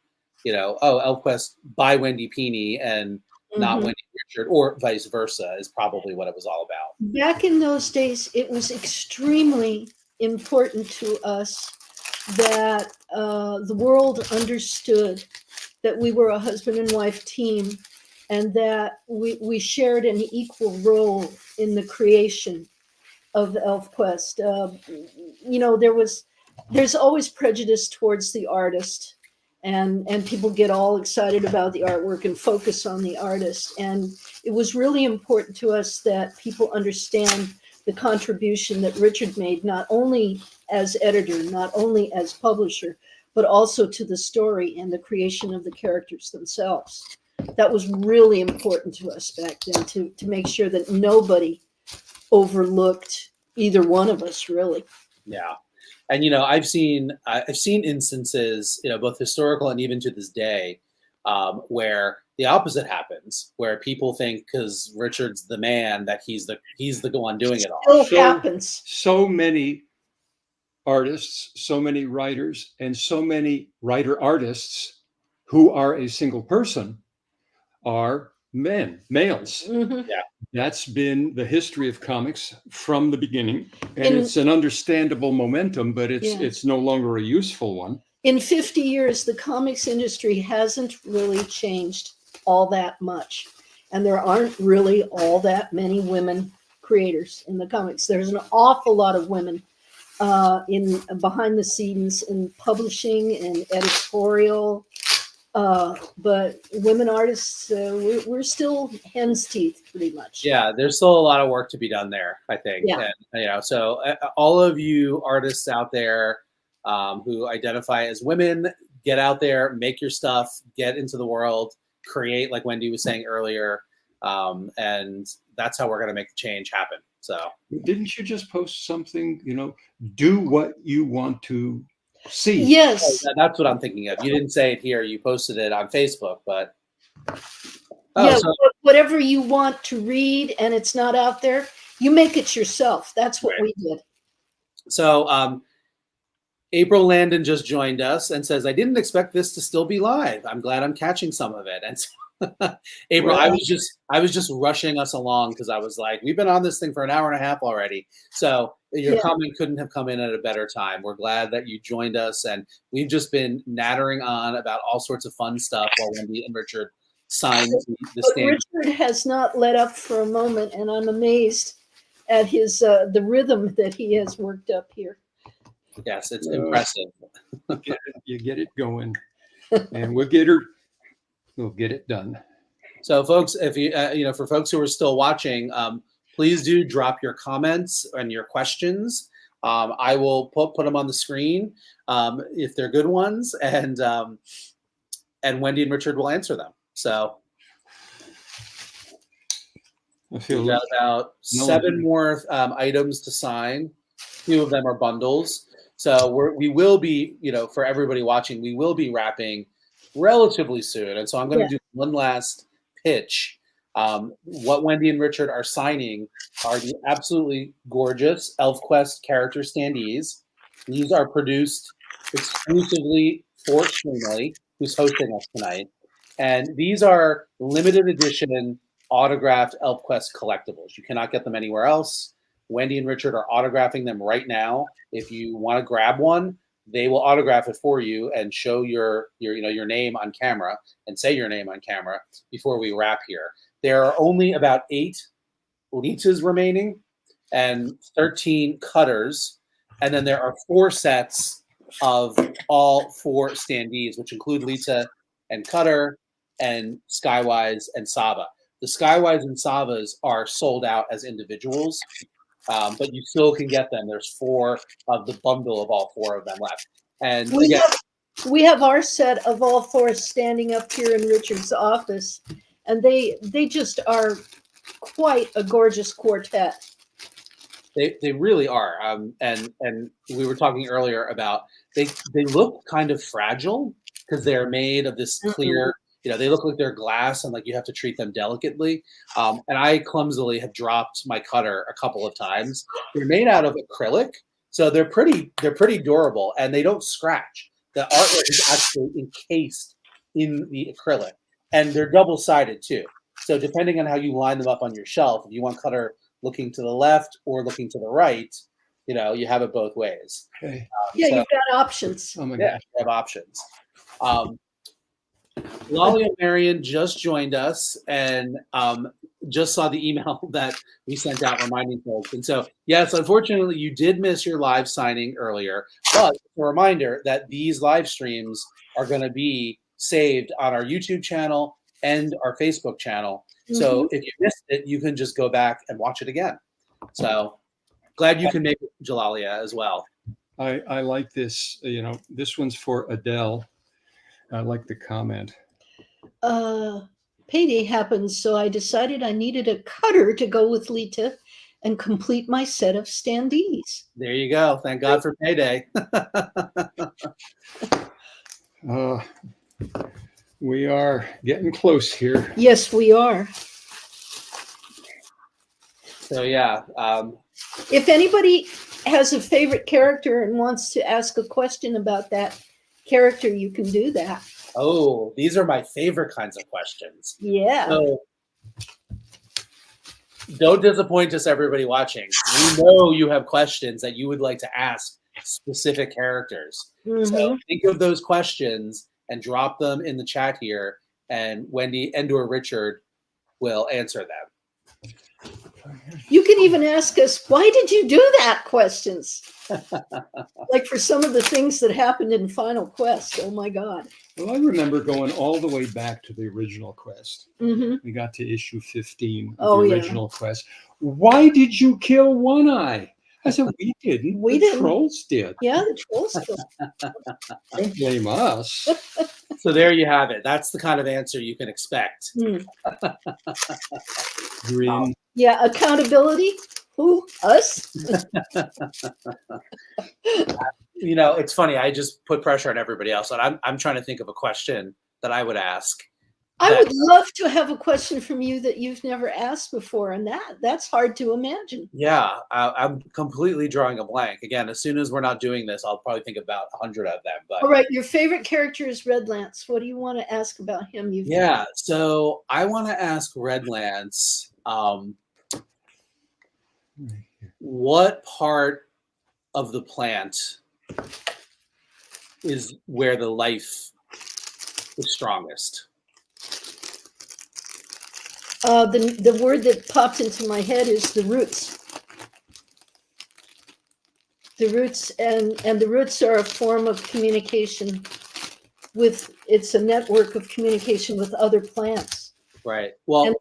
ElfQuest by Wendy Pini and not Wendy Richard, or vice versa, is probably what it was all about. Back in those days, it was extremely important to us that the world understood that we were a husband and wife team, and that we shared an equal role in the creation of ElfQuest. There's always prejudice towards the artist, and people get all excited about the artwork and focus on the artist. And it was really important to us that people understand the contribution that Richard made, not only as editor, not only as publisher, but also to the story and the creation of the characters themselves. That was really important to us back then, to make sure that nobody overlooked either one of us, really. Yeah. And, I've seen instances, both historical and even to this day, where the opposite happens, where people think because Richard's the man that he's the one doing it all. Still happens. So many artists, so many writers, and so many writer-artists who are a single person are males. Mm-hmm. Yeah. That's been the history of comics from the beginning, and it's an understandable momentum, but it's no longer a useful one. In 50 years, the comics industry hasn't really changed all that much, and there aren't really all that many women creators in the comics. There's an awful lot of women in behind the scenes in publishing and editorial. But women artists, we're still hen's teeth, pretty much. Yeah, there's still a lot of work to be done there, I think. Yeah. And, so all of you artists out there who identify as women, get out there, make your stuff, get into the world, create, like Wendy was saying earlier, and that's how we're going to make the change happen. So, didn't you just post something? Do what you want to see. Yes. That's what I'm thinking of. You didn't say it here. You posted it on Facebook, but whatever you want to read and it's not out there, you make it yourself. That's what we did. So April Landon just joined us and says, I didn't expect this to still be live. I'm glad I'm catching some of it. And so, April, I was just rushing us along because I was like, we've been on this thing for an hour and a half already. So your comment couldn't have come in at a better time. We're glad that you joined us, and we've just been nattering on about all sorts of fun stuff while Wendy and Richard signed the standard. Richard has not let up for a moment, and I'm amazed at his the rhythm that he has worked up here. Yes, it's impressive. You get it going, and we'll get it done. So, folks, if you for folks who are still watching, please do drop your comments and your questions. I will put them on the screen if they're good ones, and Wendy and Richard will answer them. So we've got about 7 more items to sign. A few of them are bundles. So we will be, for everybody watching, we will be wrapping relatively soon. And so I'm going to do one last pitch. What Wendy and Richard are signing are the absolutely gorgeous ElfQuest character standees. These are produced exclusively for Shimley, who's hosting us tonight. And these are limited edition autographed ElfQuest collectibles. You cannot get them anywhere else. Wendy and Richard are autographing them right now. If you want to grab one, they will autograph it for you and show your name on camera and say your name on camera before we wrap here. There are only about 8 Litas remaining and 13 cutters, and then there are 4 sets of all 4 standees, which include Lita and Cutter and Skywise and Saba. The Skywise and Sabas are sold out as individuals, but you still can get them. There's 4 of the bundle of all 4 of them left. And we have our set of all 4 standing up here in Richard's office, and they just are quite a gorgeous quartet. They really are. And we were talking earlier about they look kind of fragile because they're made of this clear, they look like they're glass and like you have to treat them delicately. And I clumsily have dropped my cutter a couple of times. They're made out of acrylic, so they're pretty durable and they don't scratch. The artwork is actually encased in the acrylic, and they're double-sided too. So depending on how you line them up on your shelf, if you want cutter looking to the left or looking to the right, you have it both ways. Okay. You've got options. Oh my Yeah, gosh. you have options. Lolly and Marion just joined us and just saw the email that we sent out reminding folks. And so, yes, unfortunately, you did miss your live signing earlier, but a reminder that these live streams are going to be saved on our YouTube channel and our Facebook channel. So if you missed it, you can just go back and watch it again. So glad you can make it, Jalalia, as well. I like this. This one's for Adele. I like the comment. Payday happened, so I decided I needed a cutter to go with Lita and complete my set of standees. There you go. Thank God for payday. We are getting close here. Yes, we are. So yeah. If anybody has a favorite character and wants to ask a question about that character, you can do that. Oh, these are my favorite kinds of questions. Yeah. So don't disappoint us, everybody watching. We know you have questions that you would like to ask specific characters. So think of those questions and drop them in the chat here, and Wendy and/or Richard will answer them. You can even ask us, why did you do that? Questions. Like for some of the things that happened in Final Quest. Oh my God. Well, I remember going all the way back to the original quest. We got to issue 15 of the original quest. Why did you kill One Eye? I said, we didn't. We the didn't. Trolls did. Yeah, the trolls did. Don't blame us. So there you have it. That's the kind of answer you can expect. Green. Yeah, accountability. Who? Us? It's funny. I just put pressure on everybody else, and I'm trying to think of a question that I would ask. I would love to have a question from you that you've never asked before, and that's hard to imagine. Yeah, I'm completely drawing a blank. Again, as soon as we're not doing this, I'll probably think about 100 of them. But all right, your favorite character is Red Lance. What do you want to ask about him? So I want to ask Red Lance, what part of the plant is where the life is strongest? The word that popped into my head is the roots. The roots and the roots are a form of communication it's a network of communication with other plants. Right. Well,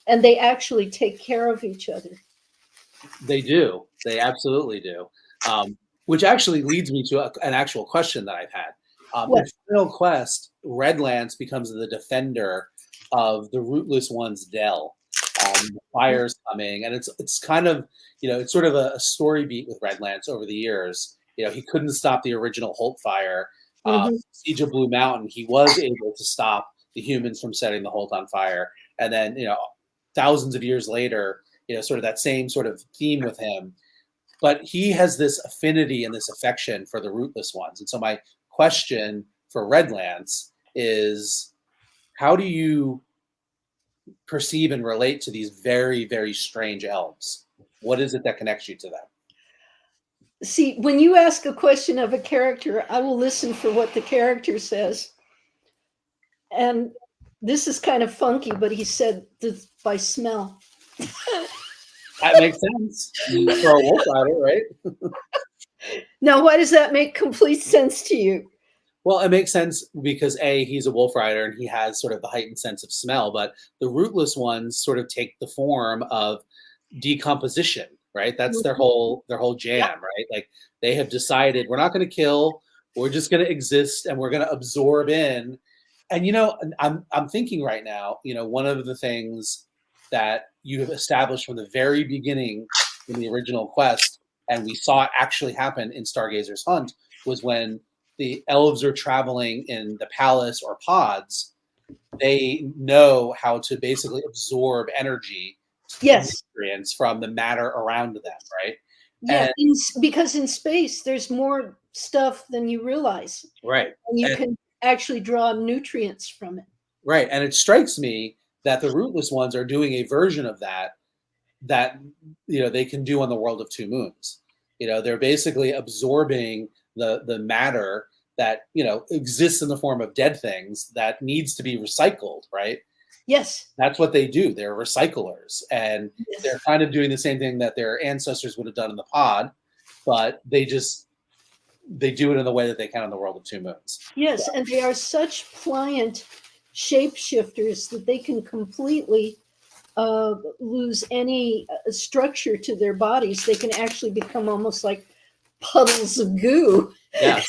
and they actually take care of each other. They do. They absolutely do. Which actually leads me to an actual question that I've had. In Final Quest, Red Lance becomes the defender of the Rootless One's Dell. The fire's coming, and it's kind of, it's sort of a story beat with Red Lance over the years. He couldn't stop the original Holt fire. Siege of Blue Mountain, he was able to stop the humans from setting the Holt on fire. And then, thousands of years later, sort of that same sort of theme with him. But he has this affinity and this affection for the Rootless Ones. And so my question for Red Lance is, how do you perceive and relate to these very, very strange elves? What is it that connects you to them? See, when you ask a question of a character, I will listen for what the character says. And this is kind of funky, but he said this by smell. That makes sense for a wolf rider, right? Now, why does that make complete sense to you? Well, it makes sense because A, he's a wolf rider and he has sort of the heightened sense of smell, but the rootless ones sort of take the form of decomposition, right? That's their whole jam, right? Like they have decided we're not going to kill, we're just going to exist and we're going to absorb in. And I'm thinking right now, one of the things that you have established from the very beginning in the original quest, and we saw it actually happen in Stargazer's Hunt, was when the elves are traveling in the palace or pods, they know how to basically absorb energy, yes, nutrients from the matter around them, right? Yeah, because in space there's more stuff than you realize, right? And you can actually draw nutrients from it. Right, and it strikes me that the rootless ones are doing a version of that they can do on the World of Two Moons. They're basically absorbing the matter that exists in the form of dead things that needs to be recycled, right? Yes, that's what they do. They're recyclers, and they're kind of doing the same thing that their ancestors would have done in the pod, but they do it in the way that they can on the World of Two Moons. Yes, and they are such pliant shapeshifters that they can completely lose any structure to their bodies. They can actually become almost like puddles of goo. Yes.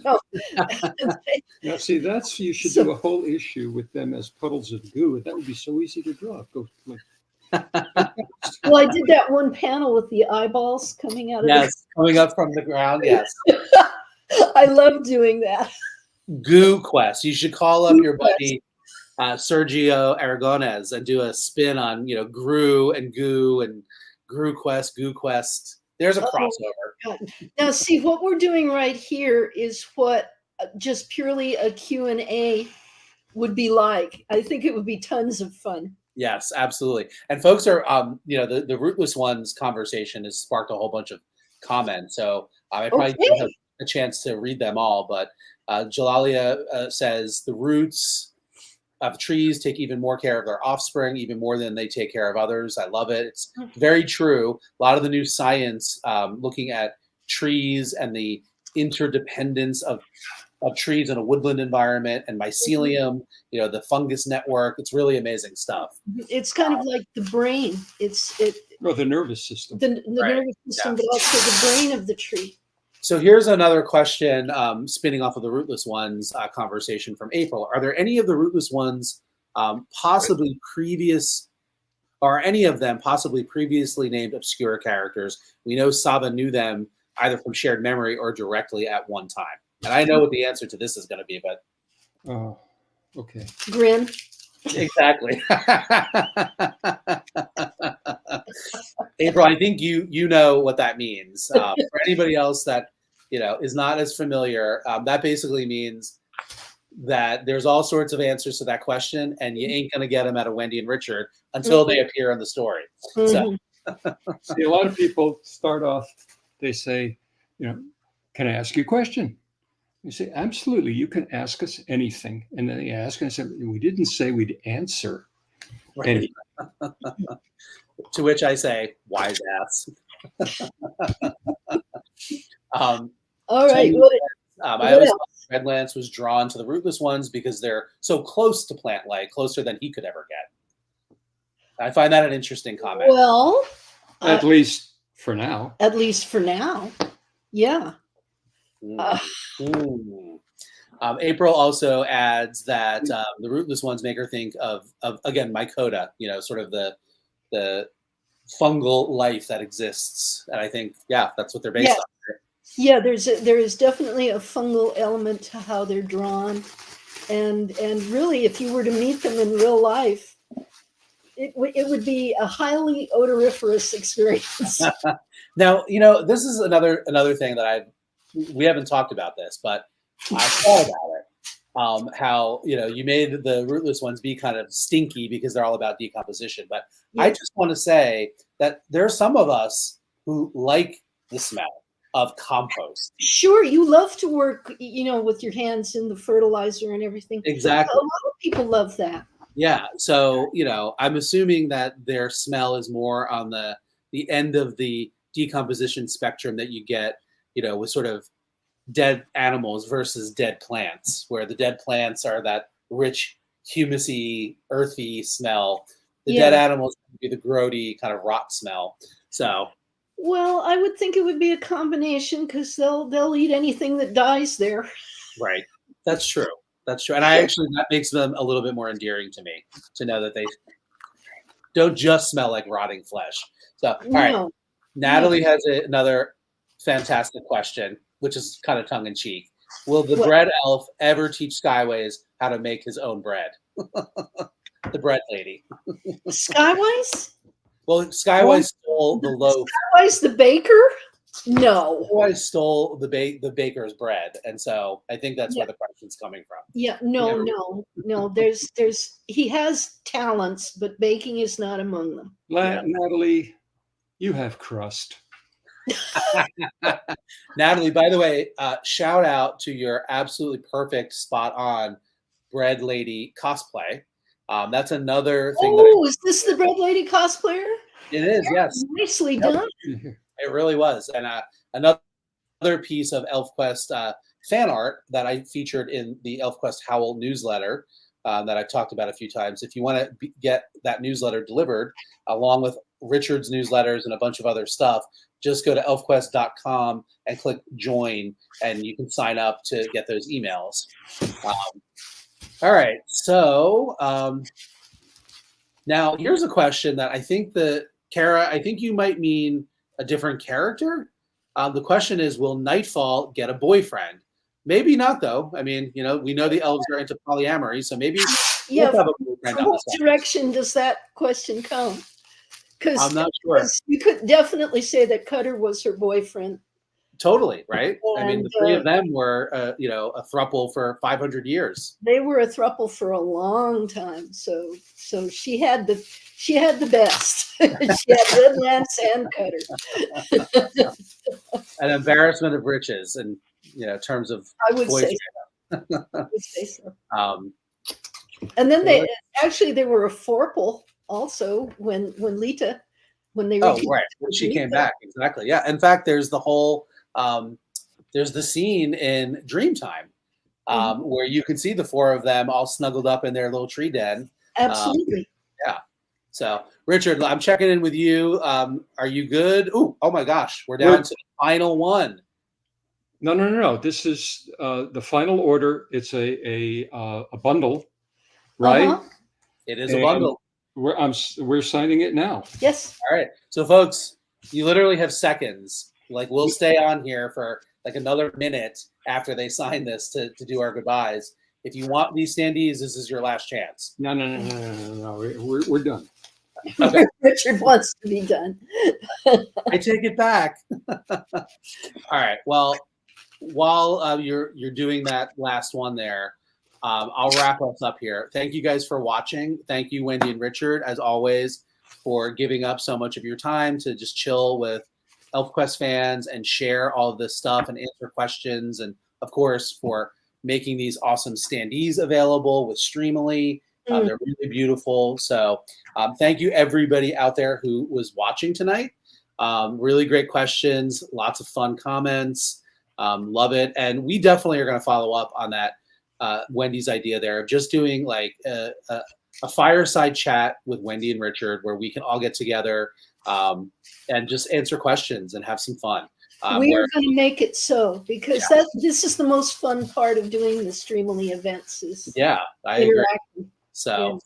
Now, see, you should do a whole issue with them as puddles of goo. That would be so easy to draw. Well, I did that one panel with the eyeballs coming out of coming up from the ground. Yes. I love doing that. Goo Quest. You should call up your buddy Sergio Aragonés and do a spin on Gru and Goo and Goo Quest. There's a crossover. Now, see, what we're doing right here is what just purely a Q&A would be like. I think it would be tons of fun. Yes, absolutely. And folks are, the Rootless Ones conversation has sparked a whole bunch of comments. So I probably don't have a chance to read them all, but Jalalia says the roots of trees take even more care of their offspring, even more than they take care of others. I love it. It's very true. A lot of the new science looking at trees and the interdependence of trees in a woodland environment and mycelium, the fungus network. It's really amazing stuff. It's kind of like the brain. The nervous system. The nervous system, but also the brain of the tree. So here's another question, spinning off of the Rootless Ones conversation from April. Are there any of the Rootless Ones possibly previously named obscure characters? We know Saba knew them either from shared memory or directly at one time. And I know what the answer to this is going to be, but... Oh, okay. Grin. Exactly. April, I think you know what that means. For anybody else that is not as familiar, that basically means that there's all sorts of answers to that question, and you ain't gonna get them out of Wendy and Richard until they appear in the story. So, see, a lot of people start off. They say, "Can I ask you a question?" You say, "Absolutely, you can ask us anything." And then they ask, and I said, "We didn't say we'd answer." Right. To which I say, "Wise ass." All right. I always thought Red Lance was drawn to the Rootless Ones because they're so close to plant life, closer than he could ever get. I find that an interesting comment. Well, at least for now. At least for now. Yeah. April also adds that the Rootless Ones make her think of again mycota, sort of the fungal life that exists, and I think that's what they're based on. Yeah, there is definitely a fungal element to how they're drawn, and really, if you were to meet them in real life, it would be a highly odoriferous experience. Now, this is another thing that we haven't talked about this, but I thought about it. How you made the Rootless Ones be kind of stinky because they're all about decomposition, but I just want to say that there are some of us who like the smell. of compost. Sure, you love to work, with your hands in the fertilizer and everything. Exactly. A lot of people love that. Yeah. So, I'm assuming that their smell is more on the end of the decomposition spectrum that you get, with sort of dead animals versus dead plants, where the dead plants are that rich, humusy, earthy smell. The dead animals would be the grody kind of rot smell. So, well, I would think it would be a combination because they'll eat anything that dies there. right. That's true. That's true. And that makes them a little bit more endearing to me, to know that they don't just smell like rotting flesh. So, all right. Natalie has another fantastic question, which is kind of tongue in cheek. Will the bread elf ever teach Skyways how to make his own bread? The bread lady. Skywise? Well, Skywise stole the loaf. Skywise the baker? No. Skywise stole the baker's bread, and so I think that's where the question's coming from. Yeah, no. He has talents, but baking is not among them. Natalie, you have crust. Natalie, by the way, shout out to your absolutely perfect, spot on bread lady cosplay. That's another thing. Is this the bread lady cosplayer? It is, yes. Nicely done. It really was. And another piece of ElfQuest fan art that I featured in the ElfQuest Howl newsletter that I've talked about a few times. If you want to get that newsletter delivered, along with Richard's newsletters and a bunch of other stuff, just go to elfquest.com and click join, and you can sign up to get those emails. All right. So now here's a question that I think Kara, I think you might mean a different character. The question is, will Nightfall get a boyfriend? Maybe not, though. I mean, we know the elves are into polyamory, so maybe yeah. We'll have a boyfriend. From what direction does that question come? Because I'm not sure. You could definitely say that Cutter was her boyfriend. Totally, right? I mean, the three of them were, a throuple for 500 years. They were a throuple for a long time. So she had the best. She had Redlance and Cutter. An embarrassment of riches, and terms of. I would say so. And then they were a fourple also when Lita, when they right, when she came back, exactly, yeah. In fact, there's the whole there's the scene in Dreamtime where you can see the four of them all snuggled up in their little tree den. Absolutely. Yeah. So, Richard, I'm checking in with you. Are you good? Oh my gosh, we're down to the final one. No. This is the final order. It's a bundle, right? Uh-huh. It is a bundle. We're signing it now. Yes. All right. So, folks, you literally have seconds. Like, we'll stay on here for like another minute after they sign this to do our goodbyes. If you want these standees, this is your last chance. No. We're done. Okay. Richard wants to be done. I take it back. All right. Well, while you're doing that last one there, I'll wrap us up here. Thank you guys for watching. Thank you, Wendy and Richard, as always, for giving up so much of your time to just chill with ElfQuest fans and share all of this stuff and answer questions. And, of course, for making these awesome standees available with Streamily. They're really beautiful. So thank you, everybody out there who was watching tonight. Really great questions, lots of fun comments. Love it. And we definitely are going to follow up on that Wendy's idea there of just doing like a fireside chat with Wendy and Richard where we can all get together and just answer questions and have some fun. We are going to make it so because this is the most fun part of doing the Streamily events is I agree. So,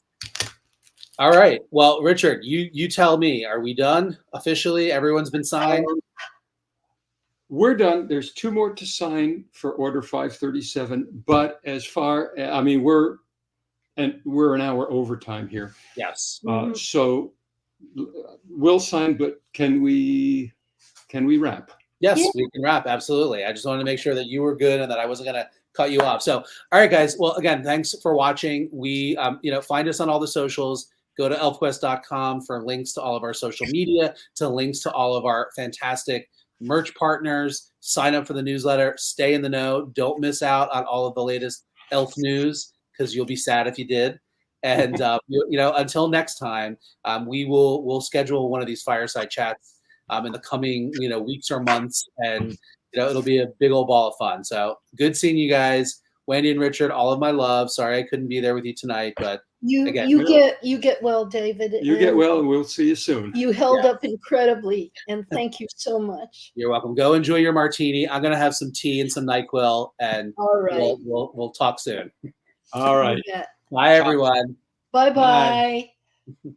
all right. Well, Richard, you tell me, are we done officially? Everyone's been signed? We're done. There's two more to sign for Order 537, but as far, I mean, we're an hour overtime here. Yes. So we'll sign, but can we wrap? Yes, we can wrap. Absolutely. I just wanted to make sure that you were good and that I wasn't going to cut you off. So, all right, guys. Well, again, thanks for watching. We, find us on all the socials. Go to elfquest.com for links to all of our social media, to links to all of our fantastic merch partners, sign up for the newsletter, stay in the know. Don't miss out on all of the latest elf news because you'll be sad if you did. And until next time, we'll schedule one of these fireside chats in the coming weeks or months, and it'll be a big old ball of fun. So good seeing you guys, Wendy and Richard. All of my love. Sorry I couldn't be there with you tonight, but You get well, David. You get well, and we'll see you soon. You held up incredibly, and thank you so much. You're welcome. Go enjoy your martini. I'm gonna have some tea and some NyQuil, and all right, we'll talk soon. All right. Bye, everyone. Bye-bye. Bye.